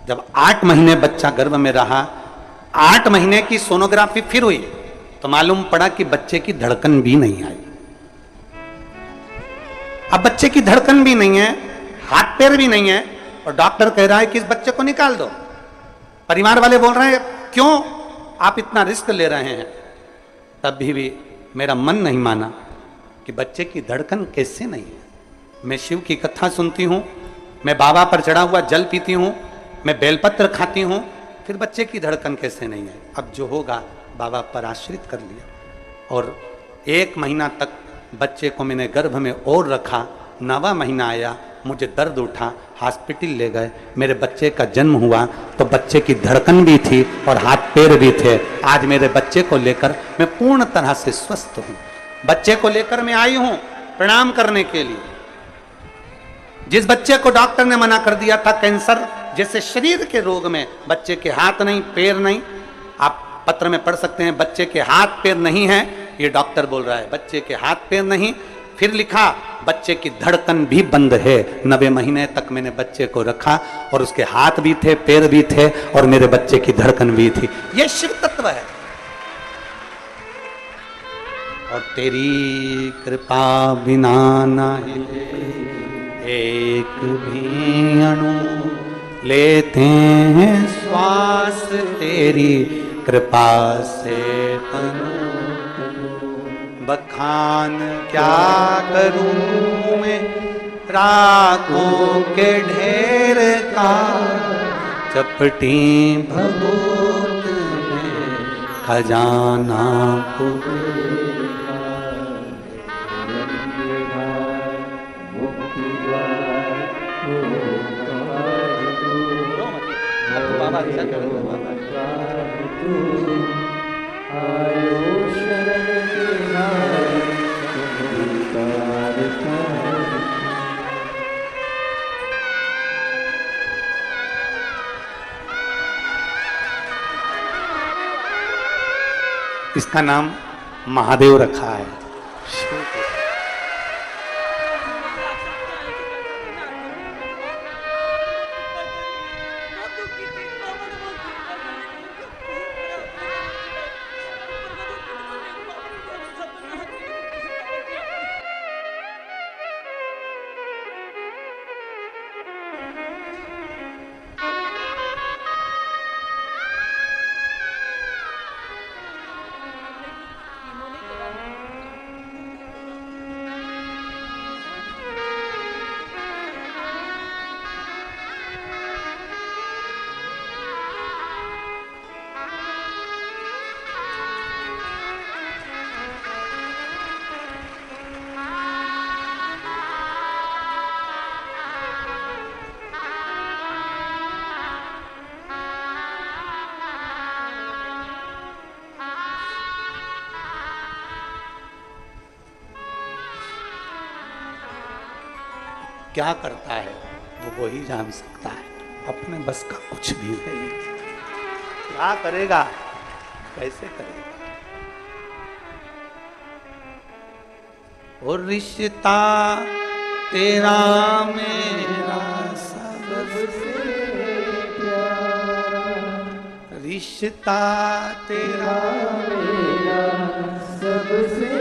जब 8 महीने बच्चा गर्भ में रहा, 8 महीने की सोनोग्राफी फिर हुई तो मालूम पड़ा कि बच्चे की धड़कन भी नहीं आई। अब बच्चे की धड़कन भी नहीं है, हाथ पैर भी नहीं है, और डॉक्टर कह रहा है कि इस बच्चे को निकाल दो। परिवार वाले बोल रहे हैं क्यों आप इतना रिस्क ले रहे हैं। तब भी मेरा मन नहीं माना कि बच्चे की धड़कन कैसे नहीं है। मैं शिव की कथा सुनती हूं, मैं बाबा पर चढ़ा हुआ जल पीती हूं, मैं बेलपत्र खाती हूं, फिर बच्चे की धड़कन कैसे नहीं है। अब जो होगा बाबा पर आश्रित कर लिया और 1 महीना तक बच्चे को मैंने गर्भ में और रखा। 9वां महीना आया, मुझे दर्द उठा, हॉस्पिटल ले गए। मेरे बच्चे का जन्म हुआ तो बच्चे की धड़कन भी थी और हाथ पैर भी थे। आज मेरे बच्चे को लेकर मैं पूर्ण तरह से स्वस्थ हूं। बच्चे को लेकर मैं आई हूं प्रणाम करने के लिए। जिस बच्चे को डॉक्टर ने मना कर दिया था कैंसर जैसे शरीर के रोग में, बच्चे के हाथ नहीं पैर नहीं, आप पत्र में पढ़ सकते हैं, बच्चे के हाथ पैर नहीं है, ये डॉक्टर बोल रहा है, बच्चे के हाथ पैर नहीं। फिर लिखा बच्चे की धड़कन भी बंद है। 90 महीने तक मैंने बच्चे को रखा और उसके हाथ भी थे, पैर भी थे और मेरे बच्चे की धड़कन भी थी। यह शिव तत्व है। और तेरी कृपा बिना नहीं एक भी अणु लेते हैं श्वास, तेरी कृपा से तनु बखान क्या करूं मैं रागों के ढेर का, चपटी भभूत में खजाना इसका नाम महादेव रखा है। क्या करता है वो ही जान सकता है, अपने बस का कुछ भी नहीं। क्या करेगा, कैसे करेगा। और रिश्ता तेरा मेरा सबसे प्यारा, रिश्ता तेरा मेरा सबसे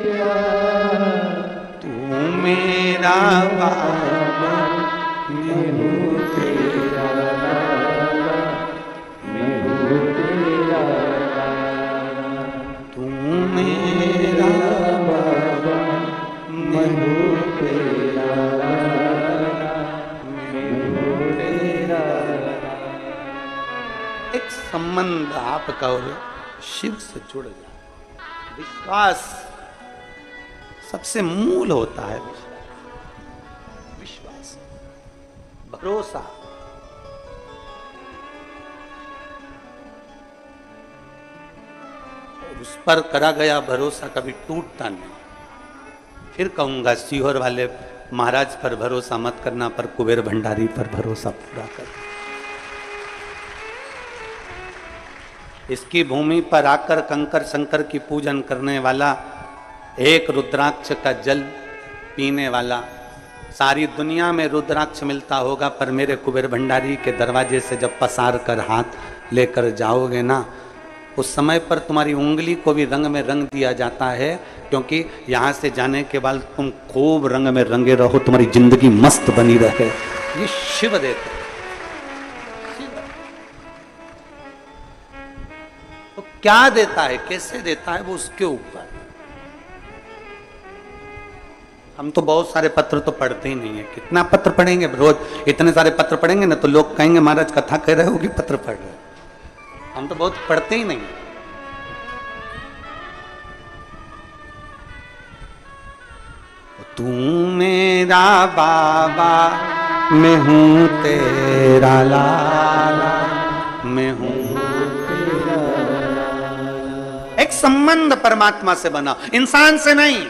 प्यारा, तू मेरा बाबा मैं हूँ तेरा लाला, मैं हूँ तेरा लाला, तू मेरा बाबा मैं हूँ तेरा लाला, मैं हूँ तेरा लाला। एक संबंध आपका और शिव से जुड़ जाए। विश्वास सबसे मूल होता है, विश्वास, भरोसा। उस पर करा गया भरोसा कभी टूटता नहीं। फिर कहूंगा सीहोर वाले महाराज पर भरोसा मत करना, पर कुबेर भंडारी पर भरोसा पूरा कर। इसकी भूमि पर आकर कंकर शंकर की पूजन करने वाला, एक रुद्राक्ष का जल पीने वाला, सारी दुनिया में रुद्राक्ष मिलता होगा, पर मेरे कुबेर भंडारी के दरवाजे से जब पसार कर हाथ लेकर जाओगे ना, उस समय पर तुम्हारी उंगली को भी रंग में रंग दिया जाता है, क्योंकि यहाँ से जाने के बाद तुम खूब रंग में रंगे रहो, तुम्हारी जिंदगी मस्त बनी रहे। ये शिव देते। तो क्या देता है, कैसे देता है, वो उसके ऊपर। हम तो बहुत सारे पत्र तो पढ़ते ही नहीं है। कितना पत्र पढ़ेंगे रोज, इतने सारे पत्र पढ़ेंगे ना तो लोग कहेंगे महाराज कथा कह रहे हो कि पत्र पढ़ रहे हो। हम तो बहुत पढ़ते ही नहीं। तू मेरा बाबा मैं हूँ तेरा लाला, मैं हूँ तेरा लाला। एक संबंध परमात्मा से बना, इंसान से नहीं।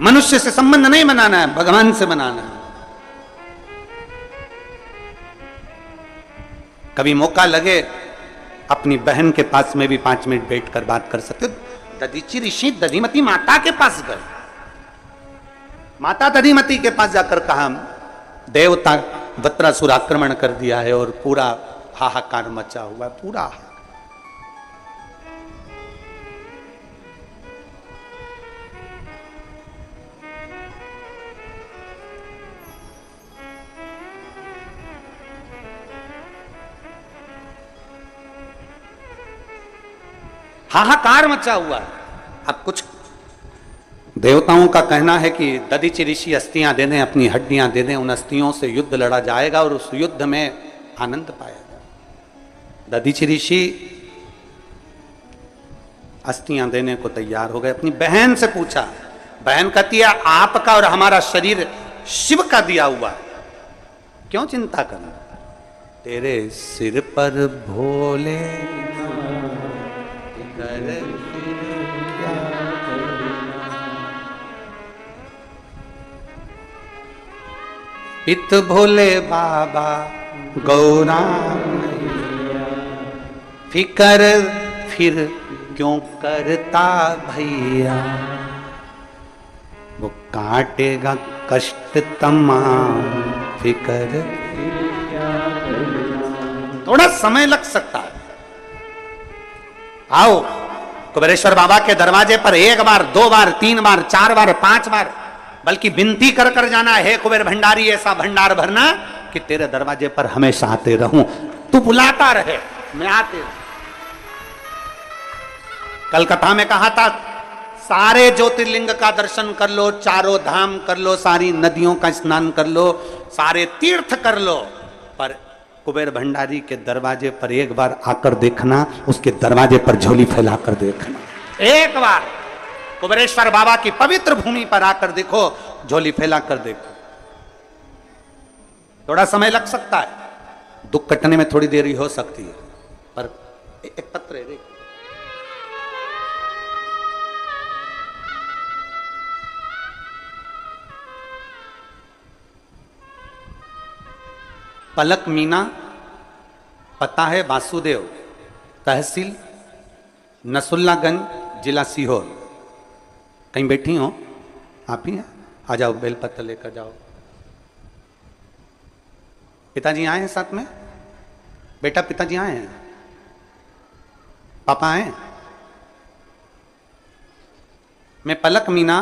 मनुष्य से संबंध नहीं बनाना है, भगवान से बनाना है। कभी मौका लगे अपनी बहन के पास में भी 5 मिनट बैठकर बात कर सकते हो। दधीचि ऋषि दधिमती माता के पास गए, माता दधिमती के पास जाकर कहा देवता वत्रासुर आक्रमण कर दिया है और पूरा हाहाकार मचा हुआ है, पूरा हाहाकार मचा हुआ है। अब कुछ देवताओं का कहना है कि दधीचि ऋषि अस्थियां दे दें, अपनी हड्डियां दे दें, उन अस्थियों से युद्ध लड़ा जाएगा और उस युद्ध में आनंद पाया जाएगा। दधीचि ऋषि अस्थियां देने को तैयार हो गए। अपनी बहन से पूछा, बहन कहती है आपका और हमारा शरीर शिव का दिया हुआ, क्यों चिंता करना, तेरे सिर पर भोले इत भोले बाबा गौरा फिकर फिर क्यों करता भैया, वो काटेगा कष्ट तमाम, फिकर थोड़ा समय लग सकता है। आओ कुबेरेश्वर बाबा के दरवाजे पर 1 बार 2 बार 3 बार 4 बार 5 बार, बल्कि विनती कर कर जाना है कुबेर भंडारी ऐसा भंडार भरना कि तेरे दरवाजे पर हमेशा आते रहूं, तू बुलाता रहे मैं आते रहूं। कल कथा में कहा था सारे ज्योतिर्लिंग का दर्शन कर लो, चारों धाम कर लो, सारी नदियों का स्नान कर लो, सारे तीर्थ कर लो, पर कुबेर भंडारी के दरवाजे पर 1 बार आकर देखना, उसके दरवाजे पर झोली फैलाकर देखना। 1 बार कुबेरेश्वर बाबा की पवित्र भूमि पर आकर देखो, झोली फैलाकर देखो। थोड़ा समय लग सकता है, दुख कटने में थोड़ी देरी हो सकती है, पर एक पत्र है देख। पलक मीना, पता है वासुदेव, तहसील नसुल्लागंज, जिला सीहोर। कहीं बैठी हो आप ही हैं? आ जाओ, बेलपत्र लेकर जाओ। पिताजी आए हैं साथ में? बेटा पिताजी आए हैं? पापा आए? मैं पलक मीना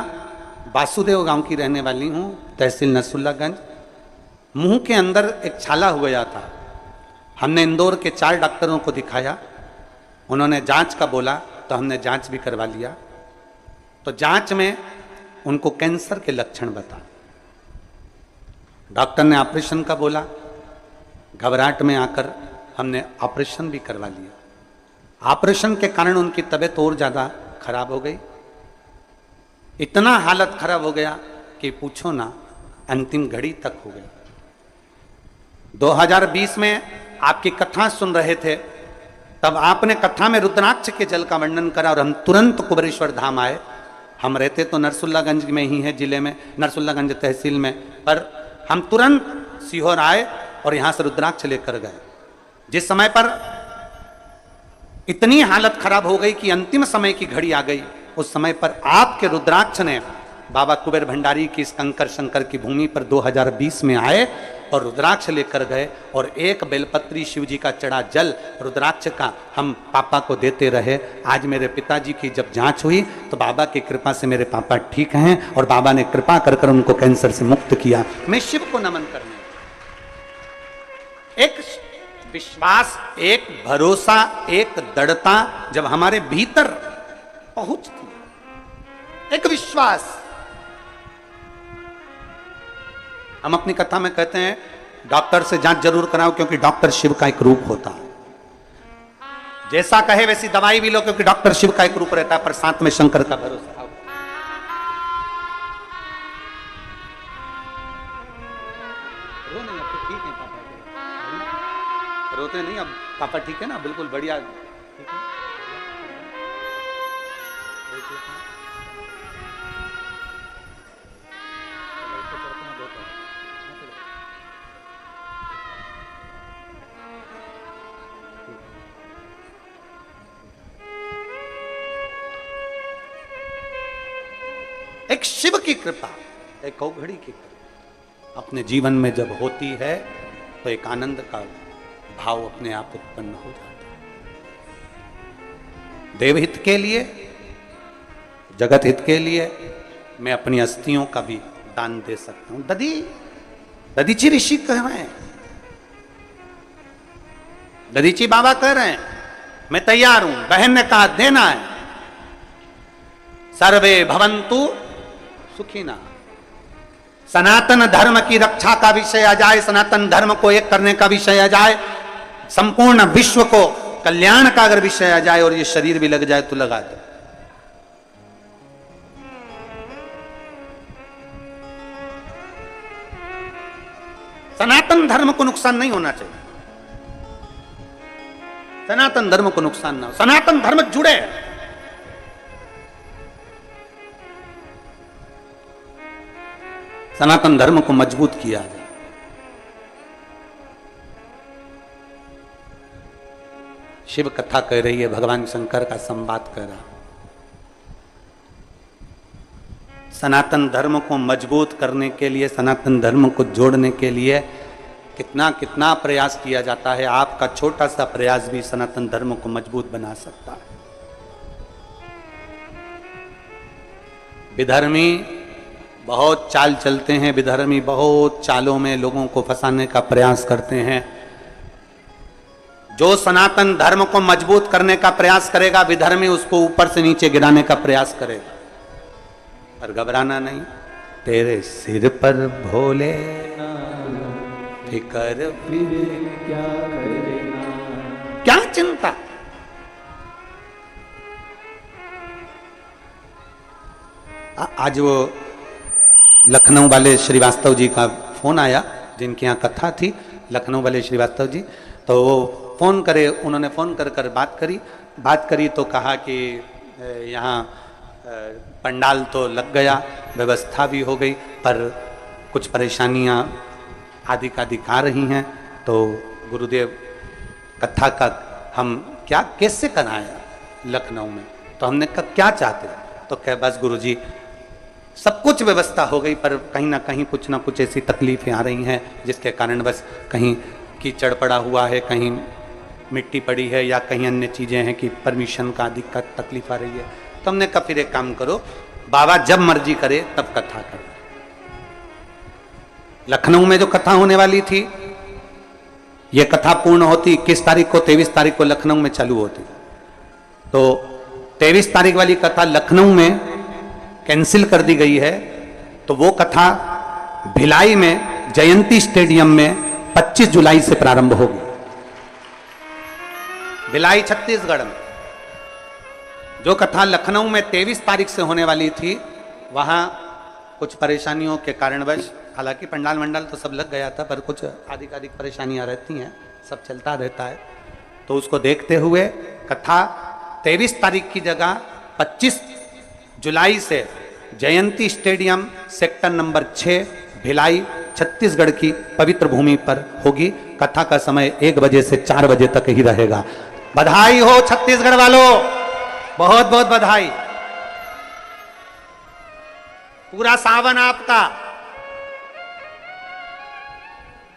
वासुदेव गांव की रहने वाली हूं, तहसील नसुल्लागंज। मुंह के अंदर एक छाला हो गया था। हमने इंदौर के 4 डॉक्टरों को दिखाया, उन्होंने जांच का बोला तो हमने जांच भी करवा लिया। तो जांच में उनको कैंसर के लक्षण बता। डॉक्टर ने ऑपरेशन का बोला, घबराहट में आकर हमने ऑपरेशन भी करवा लिया। ऑपरेशन के कारण उनकी तबीयत और ज्यादा खराब हो गई। इतना हालत खराब हो गया कि पूछो ना, अंतिम घड़ी तक हो गई। 2020 में आपकी कथा सुन रहे थे, तब आपने कथा में रुद्राक्ष के जल का वर्णन करा और हम तुरंत कुबेरेश्वर धाम आए। हम रहते तो नरसुल्लागंज में ही है, जिले में, नरसुल्लागंज तहसील में, पर हम तुरंत सीहोर आए और यहां से रुद्राक्ष लेकर गए। जिस समय पर इतनी हालत खराब हो गई कि अंतिम समय की घड़ी आ गई, उस समय पर आपके रुद्राक्ष ने बाबा कुबेर भंडारी की इस कंकर शंकर की भूमि पर 2020 में आए और रुद्राक्ष लेकर गए। और एक बेलपत्री शिव जी का चढ़ा जल रुद्राक्ष का हम पापा को देते रहे। आज मेरे पिताजी की जब जांच हुई तो बाबा की कृपा से मेरे पापा ठीक हैं और बाबा ने कृपा कर कर उनको कैंसर से मुक्त किया। मैं शिव को नमन करने, एक विश्वास, एक भरोसा, एक दृढ़ता जब हमारे भीतर पहुंचती, एक विश्वास। हम अपनी कथा में कहते हैं डॉक्टर से जांच जरूर कराओ, क्योंकि डॉक्टर शिव का एक रूप होता है। जैसा कहे वैसी दवाई भी लो, क्योंकि डॉक्टर शिव का एक रूप रहता है, पर साथ में शंकर का भरोसा। रोते नहीं, अब पापा ठीक है ना? बिल्कुल बढ़िया, ठीक है। एक शिव की कृपा, एक औघड़ी की कृपा अपने जीवन में जब होती है तो एक आनंद का भाव अपने आप उत्पन्न हो जाता है। देवहित के लिए, जगत हित के लिए मैं अपनी अस्थियों का भी दान दे सकता हूं। दधीची ऋषि कह रहे हैं, दधीची बाबा कह रहे हैं मैं तैयार हूं। बहन ने कहा देना है। सर्वे भवन्तु सुखिना। सनातन धर्म की रक्षा का विषय आ जाए, सनातन धर्म को एक करने का विषय आ जाए, संपूर्ण विश्व को कल्याण का अगर विषय आ जाए और ये शरीर भी लग जाए तो लगा दो। सनातन धर्म को नुकसान नहीं होना चाहिए। सनातन धर्म को नुकसान ना हो, सनातन धर्म जुड़े। सनातन धर्म को मजबूत किया जाए। शिव कथा कह रही है, भगवान शंकर का संवाद कर रहा। सनातन धर्म को मजबूत करने के लिए, सनातन धर्म को जोड़ने के लिए कितना कितना प्रयास किया जाता है। आपका छोटा सा प्रयास भी सनातन धर्म को मजबूत बना सकता है। विधर्मी बहुत चाल चलते हैं, विधर्मी बहुत चालों में लोगों को फंसाने का प्रयास करते हैं। जो सनातन धर्म को मजबूत करने का प्रयास करेगा, विधर्मी उसको ऊपर से नीचे गिराने का प्रयास करेगा। पर घबराना नहीं, तेरे सिर पर भोले फिकर फिर क्या करेगा, क्या चिंता। आज वो लखनऊ वाले श्रीवास्तव जी का फोन आया, जिनके यहाँ कथा थी, लखनऊ वाले श्रीवास्तव जी, तो वो फोन करे, उन्होंने फोन कर कर बात करी तो कहा कि यहाँ पंडाल तो लग गया, व्यवस्था भी हो गई, पर कुछ परेशानियाँ आदि का दिखा रही हैं, तो गुरुदेव कथा का हम क्या कैसे कराया लखनऊ में, तो हमने कहा क्या चाहते हो, तो कह बस गुरुजी सब कुछ व्यवस्था हो गई पर कहीं ना कुछ ऐसी तकलीफें आ रही हैं जिसके कारण बस कहीं कीचड़ पड़ा हुआ है, कहीं मिट्टी पड़ी है या कहीं अन्य चीज़ें हैं कि परमिशन का दिक्कत तकलीफ आ रही है। तो हमने कहा फिर एक काम करो, बाबा जब मर्जी करे तब कथा करो। लखनऊ में जो कथा होने वाली थी, ये कथा पूर्ण होती 21 तारीख को, 23 तारीख को लखनऊ में चालू होती। तो 23 तारीख वाली कथा लखनऊ में कैंसिल कर दी गई है, तो वो कथा भिलाई में जयंती स्टेडियम में 25 जुलाई से प्रारंभ होगी। भिलाई छत्तीसगढ़ में जो कथा लखनऊ में 23 तारीख से होने वाली थी, वहां कुछ परेशानियों के कारणवश, हालांकि पंडाल मंडल तो सब लग गया था, पर कुछ आधिकारिक परेशानियां रहती हैं, सब चलता रहता है। तो उसको देखते हुए कथा 23 तारीख की जगह 25 जुलाई से Jayanti stadium sector number 6 Bhilai Chhattisgarh की पवित्र भूमि पर होगी। कथा का समय 1 बजे से 4 बजे तक ही रहेगा। बधाई हो छत्तीसगढ़ वालों, बहुत बहुत बधाई। पूरा सावन आपका,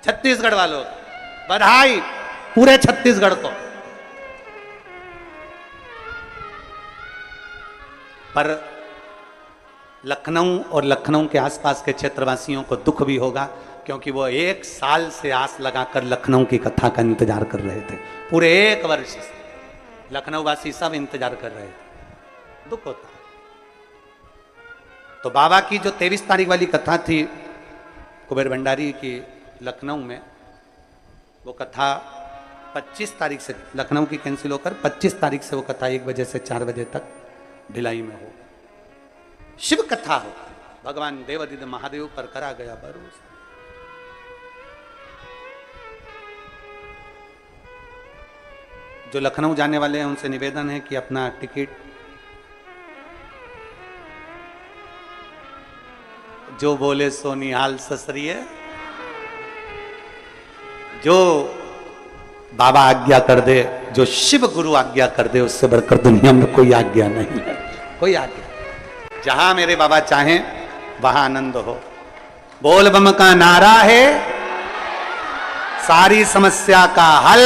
छत्तीसगढ़ वालों बधाई, पूरे छत्तीसगढ़ को। पर लखनऊ और लखनऊ के आसपास के क्षेत्रवासियों को दुख भी होगा, क्योंकि वो 1 साल से आस लगाकर लखनऊ की कथा का इंतजार कर रहे थे। पूरे 1 वर्ष से लखनऊ वासी सब इंतजार कर रहे थे, दुख होता है। तो बाबा की जो 23 तारीख वाली कथा थी कुबेर भंडारी की लखनऊ में, वो कथा 25 तारीख से लखनऊ की कैंसिल होकर 25 तारीख से वो कथा 1 बजे से 4 बजे तक भिलाई में हो, शिव कथा हो। भगवान देवादिदेव महादेव पर करा गया भरोसा। जो लखनऊ जाने वाले हैं उनसे निवेदन है कि अपना टिकट जो बोले सो निहाल ससरिए, जो बाबा आज्ञा कर दे, जो शिव गुरु आज्ञा कर दे, उससे बढ़कर दुनिया में कोई आज्ञा नहीं है, कोई आज्ञा। जहां मेरे बाबा चाहें वहां आनंद हो। बोल बम का नारा है सारी समस्या का हल।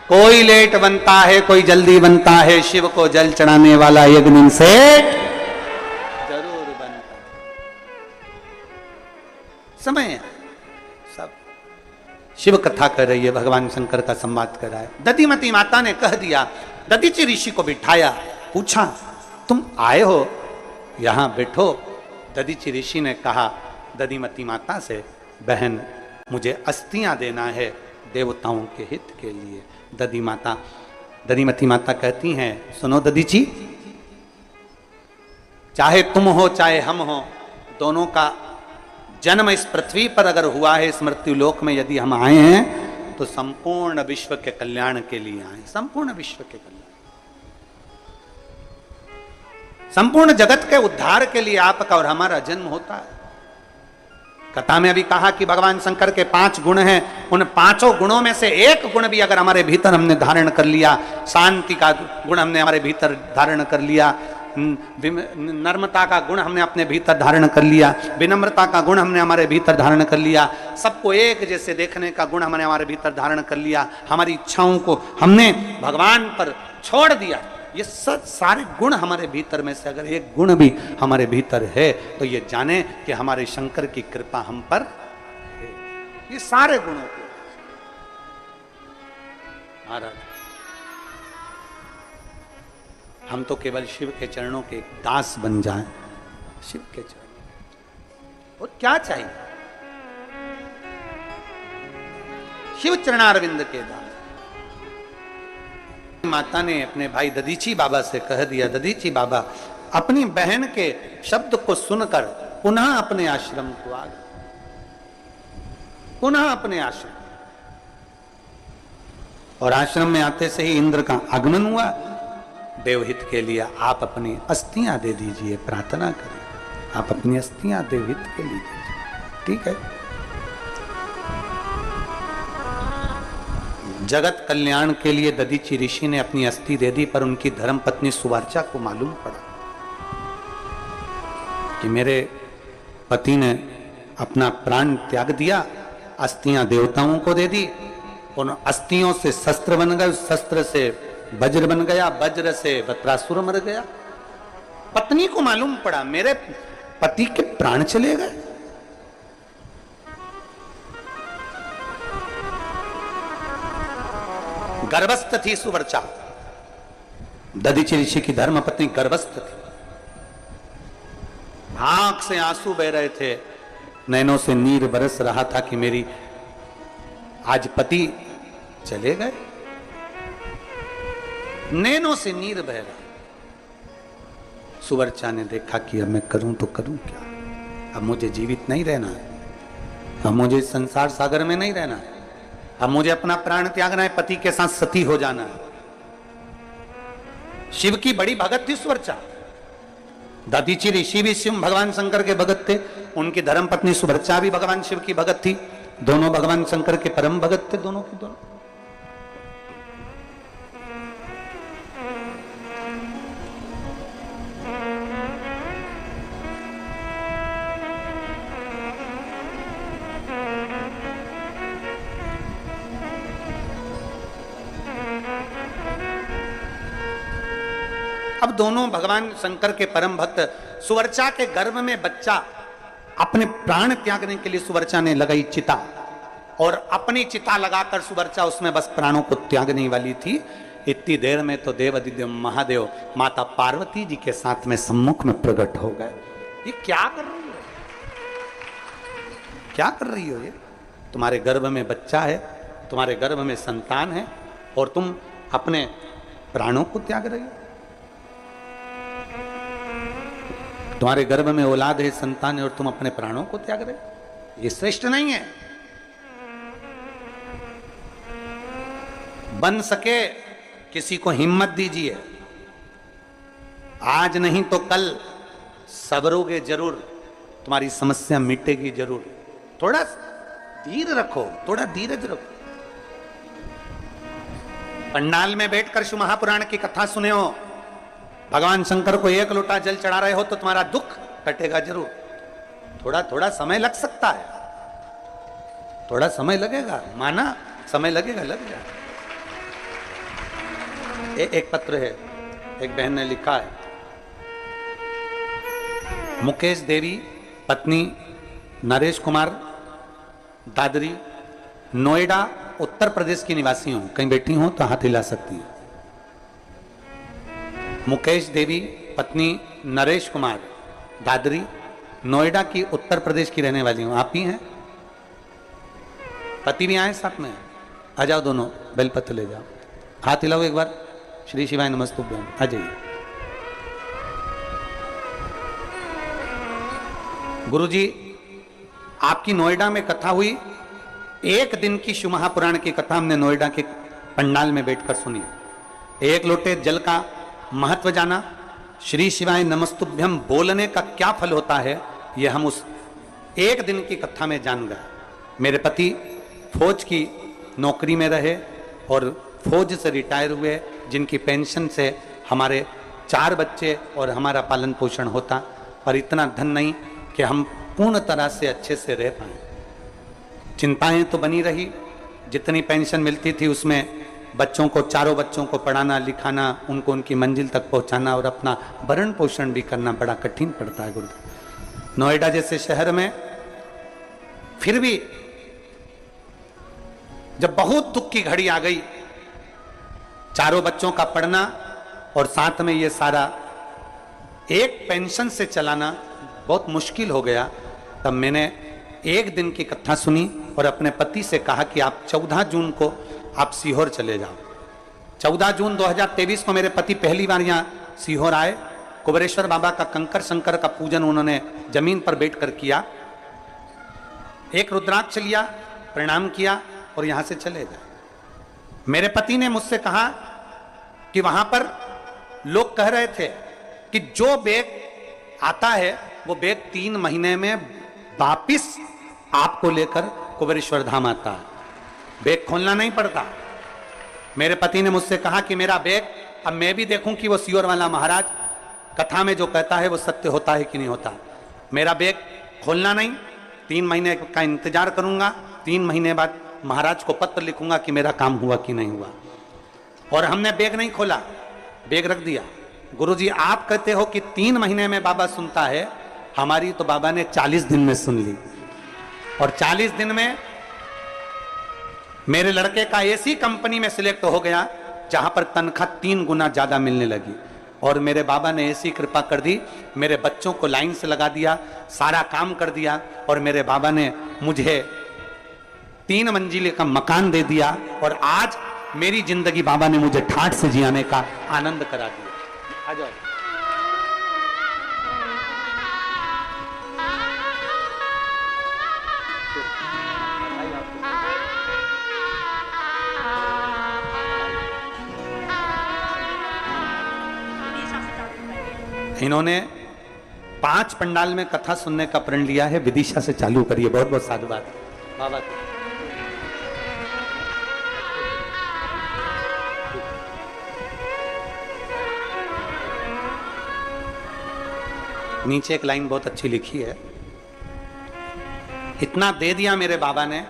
कोई लेट बनता है, कोई जल्दी बनता है, शिव को जल चढ़ाने वाला एक दिन से जरूर बनता। समय है, सब शिव कथा कर रही है, भगवान शंकर का संवाद कर रहा है। दधिमती माता ने कह दिया, दधीचि ऋषि को बिठाया, पूछा तुम आए हो, यहां बैठो। दधीचि ऋषि ने कहा दधिमती माता से, बहन मुझे अस्थियां देना है देवताओं के हित के लिए। दधिमती माता कहती हैं, सुनो दधीचि, चाहे तुम हो चाहे हम हो, दोनों का जन्म इस पृथ्वी पर अगर हुआ है, इस मृत्यु लोक में यदि हम आए हैं, तो संपूर्ण विश्व के कल्याण के लिए आए, संपूर्ण विश्व के कल्याण, संपूर्ण जगत के उद्धार के लिए आपका और हमारा जन्म होता है। कथा में अभी कहा कि भगवान शंकर के 5 गुण हैं, उन 5 गुणों में से एक गुण भी अगर हमारे भीतर हमने धारण कर लिया, शांति का गुण हमने हमारे भीतर धारण कर लिया, नर्मता का गुण हमने अपने भीतर धारण कर लिया, विनम्रता का गुण हमने हमारे भीतर धारण कर लिया, सबको एक जैसे देखने का गुण हमने हमारे भीतर धारण कर लिया, हमारी इच्छाओं को हमने भगवान पर छोड़ दिया, ये सब सारे गुण हमारे भीतर में से अगर एक गुण भी हमारे भीतर है, तो ये जाने कि हमारे शंकर की कृपा हम पर है। ये सारे गुणों को महाराज, हम तो केवल शिव के चरणों के दास बन जाएं, शिव के चरणों, और क्या चाहिए? शिव चरणारविंद के दास। माता ने अपने भाई दधीचि बाबा से कह दिया, दधीचि बाबा अपनी बहन के शब्द को सुनकर पुनः अपने आश्रम को आ गए, पुनः अपने आश्रम। और आश्रम में आते से ही इंद्र का आगमन हुआ। देवहित के लिए आप अपनी अस्थियां दे दीजिए, प्रार्थना करें, आप अपनी अस्थियां देवहित के लिए दीजिए, ठीक है। जगत कल्याण के लिए दधीचि ऋषि ने अपनी अस्थि दे दी, पर उनकी धर्मपत्नी सुवर्चा को मालूम पड़ा कि मेरे पति ने अपना प्राण त्याग दिया, अस्थियां देवताओं को दे दी, उन अस्थियों से शस्त्र बन गए, शस्त्र से वज्र बन गया, वज्र से वत्रासुर मर गया। पत्नी को मालूम पड़ा मेरे पति के प्राण चले गए। गर्भस्थ थी सुवर्चा, दधीचि ऋषि की धर्मपत्नी गर्भस्थ थी। आंख से आंसू बह रहे थे, नैनों से नीर बरस रहा था कि मेरी आज पति चले गए। नैनों से नीर बह रहा। सुवर्चा ने देखा कि अब मैं करूं तो करूं क्या, अब मुझे जीवित नहीं रहना है, अब मुझे संसार सागर में नहीं रहना है, अब मुझे अपना प्राण त्यागना है, पति के साथ सती हो जाना है। शिव की बड़ी भगत थी सुवर्चा। दधीचि ऋषि भी शिव भगवान शंकर के भगत थे, उनकी धर्मपत्नी सुवर्चा भी भगवान शिव की भगत थी, दोनों भगवान शंकर के परम भगत थे, दोनों की दोनों। अब दोनों भगवान शंकर के परम भक्त। सुवर्चा के गर्भ में बच्चा, अपने प्राण त्यागने के लिए सुवर्चा ने लगाई चिता, और अपनी चिता लगाकर सुवर्चा उसमें बस प्राणों को त्यागने वाली थी। इतनी देर में तो देवादिदेव महादेव माता पार्वती जी के साथ में सम्मुख में प्रकट हो गए। ये क्या कर रही हो, क्या कर रही हो? ये तुम्हारे गर्भ में बच्चा है, तुम्हारे गर्भ में संतान है, और तुम अपने प्राणों को त्याग रही हो। तुम्हारे गर्भ में औलाद है, संतान है, और तुम अपने प्राणों को त्याग रहे हो। ये श्रेष्ठ नहीं है। बन सके किसी को हिम्मत दीजिए, आज नहीं तो कल सबरोगे जरूर, तुम्हारी समस्या मिटेगी जरूर। थोड़ा धीर रखो, थोड़ा धीरज रखो। पंडाल में बैठकर शिव महापुराण की कथा सुने हो, भगवान शंकर को एक लोटा जल चढ़ा रहे हो तो तुम्हारा दुख कटेगा जरूर। थोड़ा थोड़ा समय लग सकता है, थोड़ा समय लगेगा, माना समय लगेगा, लग जाएगा। एक पत्र है, एक बहन ने लिखा है, मुकेश देवी पत्नी नरेश कुमार दादरी, नोएडा उत्तर प्रदेश की निवासी हूं। कहीं बैठी हो तो हाथ हिला सकती हैं। मुकेश देवी पत्नी नरेश कुमार दादरी, नोएडा की उत्तर प्रदेश की रहने वाली हूं। आप ही हैं? पति भी आए साथ में? आ जाओ दोनों, बेलपत्र ले जाओ, हाथ हिलाओ एक बार। श्री शिवाय नमस्तुभ्यम, आ जाइए। गुरुजी, आपकी नोएडा में कथा हुई, एक दिन की शिव महापुराण की कथा हमने नोएडा के पंडाल में बैठकर सुनी। एक लोटे जल का महत्व जाना, श्री शिवाय नमस्तुभ्यम बोलने का क्या फल होता है, यह हम उस एक दिन की कथा में जान गए। मेरे पति फौज की नौकरी में रहे और फौज से रिटायर हुए, जिनकी पेंशन से हमारे 4 बच्चे और हमारा पालन पोषण होता, पर इतना धन नहीं कि हम पूर्ण तरह से अच्छे से रह पाए। चिंताएं तो बनी रही, जितनी पेंशन मिलती थी उसमें बच्चों को, 4 बच्चों को पढ़ाना लिखाना, उनको उनकी मंजिल तक पहुंचाना और अपना भरण पोषण भी करना बड़ा कठिन पड़ता है गुरुदेव। नोएडा जैसे शहर में फिर भी जब बहुत दुख की घड़ी आ गई, 4 बच्चों का पढ़ना और साथ में ये सारा एक पेंशन से चलाना बहुत मुश्किल हो गया, तब मैंने एक दिन की कथा सुनी और अपने पति से कहा कि आप 14 जून को आप सीहोर चले जाओ। 14 जून 2023 को मेरे पति पहली बार यहाँ सीहोर आए। कुबेरेश्वर बाबा का कंकर शंकर का पूजन उन्होंने जमीन पर बैठकर किया, एक रुद्राक्ष लिया, प्रणाम किया और यहां से चले गए। मेरे पति ने मुझसे कहा कि वहां पर लोग कह रहे थे कि जो बैग आता है वो बैग 3 महीने में वापिस आपको लेकर कुबेरेश्वर धाम आता है, बैग खोलना नहीं पड़ता। मेरे पति ने मुझसे कहा कि मेरा बैग, अब मैं भी देखूं कि वो सियोर वाला महाराज कथा में जो कहता है वो सत्य होता है कि नहीं होता। मेरा बैग खोलना नहीं, 3 महीने का इंतजार करूंगा, 3 महीने बाद महाराज को पत्र लिखूंगा कि मेरा काम हुआ कि नहीं हुआ। और हमने बैग नहीं खोला, बैग रख दिया। गुरुजी आप कहते हो कि 3 महीने में बाबा सुनता है, हमारी तो बाबा ने 40 दिन में सुन ली। और 40 दिन में मेरे लड़के का ऐसी कंपनी में सिलेक्ट हो गया जहां पर तनख्वाह 3 गुना ज्यादा मिलने लगी। और मेरे बाबा ने ऐसी कृपा कर दी, मेरे बच्चों को लाइन से लगा दिया, सारा काम कर दिया। और मेरे बाबा ने मुझे 3 मंजिले का मकान दे दिया। और आज मेरी जिंदगी बाबा ने मुझे ठाठ से जियाने का आनंद करा दिया। आ जाओ। इन्होंने 5 पंडाल में कथा सुनने का प्रण लिया है, विदिशा से चालू करिए। बहुत बहुत साधुवाद बाबा को। नीचे एक लाइन बहुत अच्छी लिखी है, इतना दे दिया मेरे बाबा ने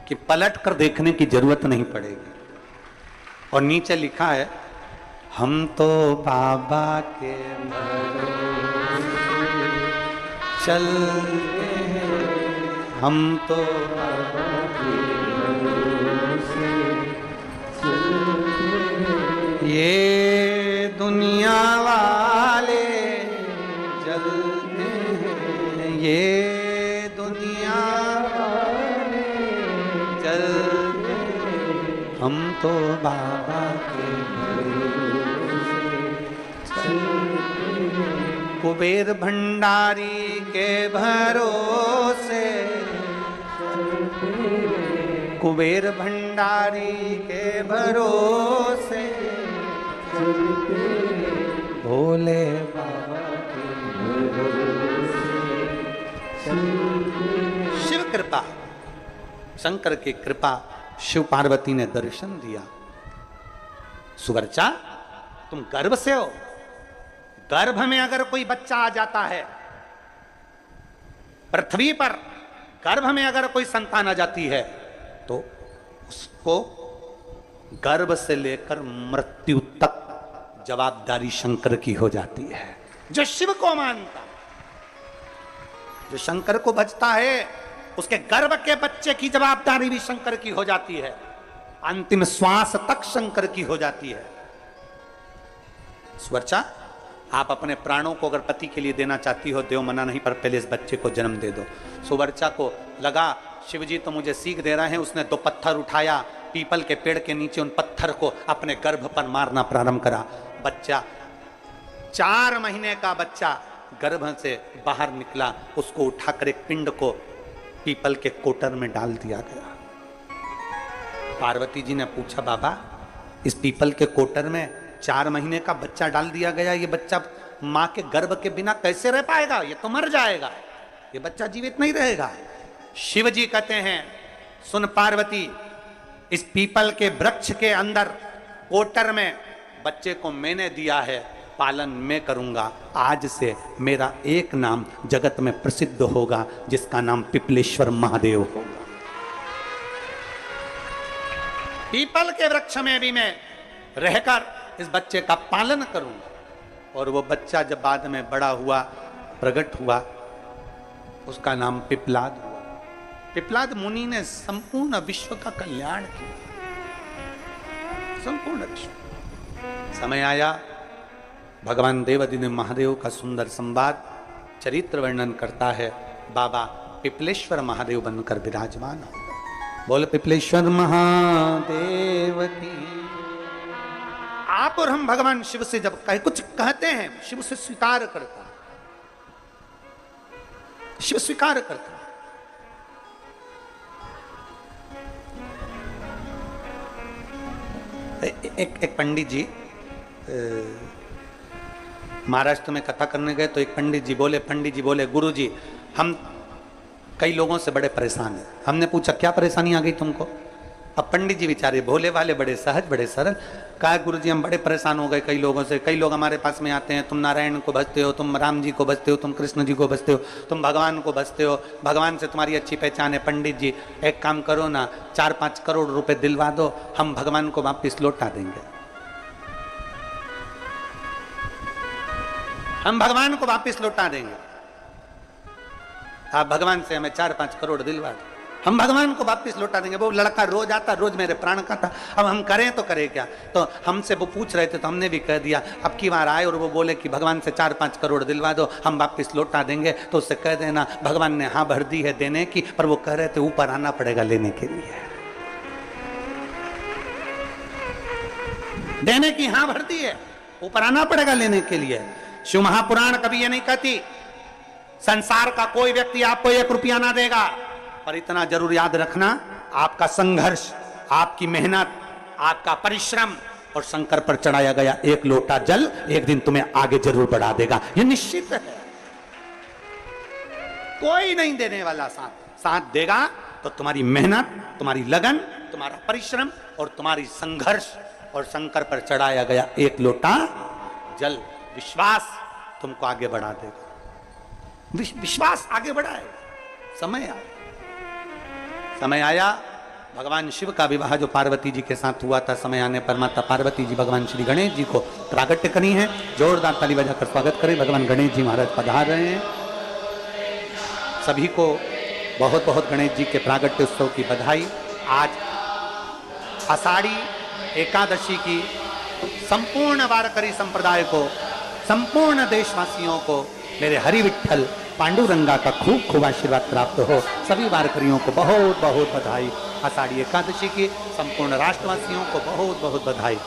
कि पलट कर देखने की जरूरत नहीं पड़ेगी। और नीचे लिखा है, हम तो बाबा के चलते हैं, हम तो बाबा के चलते, ये दुनिया वाले जलते हैं, ये दुनिया वाले जलते हैं, हम तो बाबा के कुबेर भंडारी के भरोसे, कुबेर भंडारी के भरोसे, भोले बाबा के भरोसे। शिव कृपा, शंकर की कृपा, शिव पार्वती ने दर्शन दिया। सुवर्चा तुम गर्भ से हो, गर्भ में अगर कोई बच्चा आ जाता है, पृथ्वी पर गर्भ में अगर कोई संतान आ जाती है, तो उसको गर्भ से लेकर मृत्यु तक जवाबदारी शंकर की हो जाती है। जो शिव को मानता, जो शंकर को भजता है, उसके गर्भ के बच्चे की जवाबदारी भी शंकर की हो जाती है, अंतिम श्वास तक शंकर की हो जाती है। स्वर्चा आप अपने प्राणों को अगर पति के लिए देना चाहती हो, देव मना नहीं, पर पहले इस बच्चे को जन्म दे दो। सुवर्चा को लगा शिवजी तो मुझे सीख दे रहे हैं, उसने 2 पत्थर उठाया, पीपल के पेड़ के नीचे उन पत्थर को अपने गर्भ पर मारना प्रारंभ करा। बच्चा 4 महीने का बच्चा गर्भ से बाहर निकला, उसको उठाकर एक पिंड को पीपल के कोटर में डाल दिया गया। पार्वती जी ने पूछा, बाबा इस पीपल के कोटर में 4 महीने का बच्चा डाल दिया गया, ये बच्चा मां के गर्भ के बिना कैसे रह पाएगा, ये तो मर जाएगा, ये बच्चा जीवित नहीं रहेगा। शिव जी कहते हैं, सुन पार्वती, इस पीपल के वृक्ष के अंदर कोटर में बच्चे को मैंने दिया है, पालन मैं करूंगा। आज से मेरा एक नाम जगत में प्रसिद्ध होगा, जिसका नाम पिपलेश्वर महादेव होगा। पीपल के वृक्ष में भी मैं रहकर इस बच्चे का पालन करूंगा। और वो बच्चा जब बाद में बड़ा हुआ, प्रकट हुआ, उसका नाम पिपलाद हुआ। पिपलाद मुनि ने संपूर्ण विश्व का कल्याण किया, संपूर्ण विश्व। समय आया, भगवान देवादिदेव महादेव का सुंदर संवाद, चरित्र वर्णन करता है। बाबा पिपलेश्वर महादेव बनकर विराजमान हो। बोल पिपलेश्वर महादेव की। आप और हम भगवान शिव से जब कुछ कहते हैं, शिव से स्वीकार करता है, शिव स्वीकार करता है। एक पंडित जी महाराष्ट्र में कथा करने गए, तो एक पंडित जी बोले गुरु जी, हम कई लोगों से बड़े परेशान हैं। हमने पूछा क्या परेशानी आ गई तुमको? अब पंडित जी बेचारे भोले वाले, बड़े सहज, बड़े सरल। कहा गुरु जी हम बड़े परेशान हो गए कई लोगों से। कई लोग हमारे पास में आते हैं, तुम नारायण को भजते हो, तुम राम जी को भजते हो, तुम कृष्ण जी को भजते हो, तुम भगवान को भजते हो, भगवान से तुम्हारी अच्छी पहचान है। पंडित जी एक काम करो ना, 4-5 करोड़ रुपए दिलवा दो, हम भगवान को वापिस लौटा देंगे, हम भगवान को वापिस लौटा देंगे। आप भगवान से हमें 4-5 करोड़ दिलवा दो, हम भगवान को वापिस लौटा देंगे। वो लड़का रोज आता, रोज मेरे प्राण का था। अब हम करें तो करें क्या? तो हमसे वो पूछ रहे थे तो हमने भी कह दिया। अब की बार आए और वो बोले कि भगवान से 4-5 करोड़ दिलवा दो, हम वापिस लौटा देंगे, तो उससे कह देना भगवान ने हाँ भर दी है देने की, पर वो कह रहे थे ऊपर आना पड़ेगा लेने के लिए। देने की हाँ भर दी है, ऊपर आना पड़ेगा लेने के लिए। शिव महापुराण कभी ये नहीं कहती संसार का कोई व्यक्ति आपको 1 रुपया ना देगा, पर इतना जरूर याद रखना, आपका संघर्ष, आपकी मेहनत, आपका परिश्रम और शंकर पर चढ़ाया गया 1 लोटा जल एक दिन तुम्हें आगे जरूर बढ़ा देगा, यह निश्चित है। कोई नहीं देने वाला साथ देगा तो तुम्हारी मेहनत, तुम्हारी लगन, तुम्हारा परिश्रम और तुम्हारी संघर्ष और शंकर पर चढ़ाया गया 1 लोटा जल, विश्वास तुमको आगे बढ़ा देगा। विश्वास आगे बढ़ाएगा। समय आया, भगवान शिव का विवाह जो पार्वती जी के साथ हुआ था, समय आने पर माता पार्वती जी भगवान श्री गणेश जी को प्रागट्य करी हैं। जोरदार ताली बजाकर स्वागत करें। भगवान गणेश जी महाराज पधार रहे हैं। सभी को बहुत बहुत गणेश जी के प्रागट्य उत्सव की बधाई। आज आषाढ़ी एकादशी की संपूर्ण वारकरी संप्रदाय को, संपूर्ण देशवासियों को मेरे हरि विठ्ठल पांडुरंगा का खूब खूब आशीर्वाद प्राप्त हो। सभी वारकरियों को बहुत बहुत बधाई। आषाढ़ी एकादशी की संपूर्ण राष्ट्रवासियों को बहुत बहुत बधाई।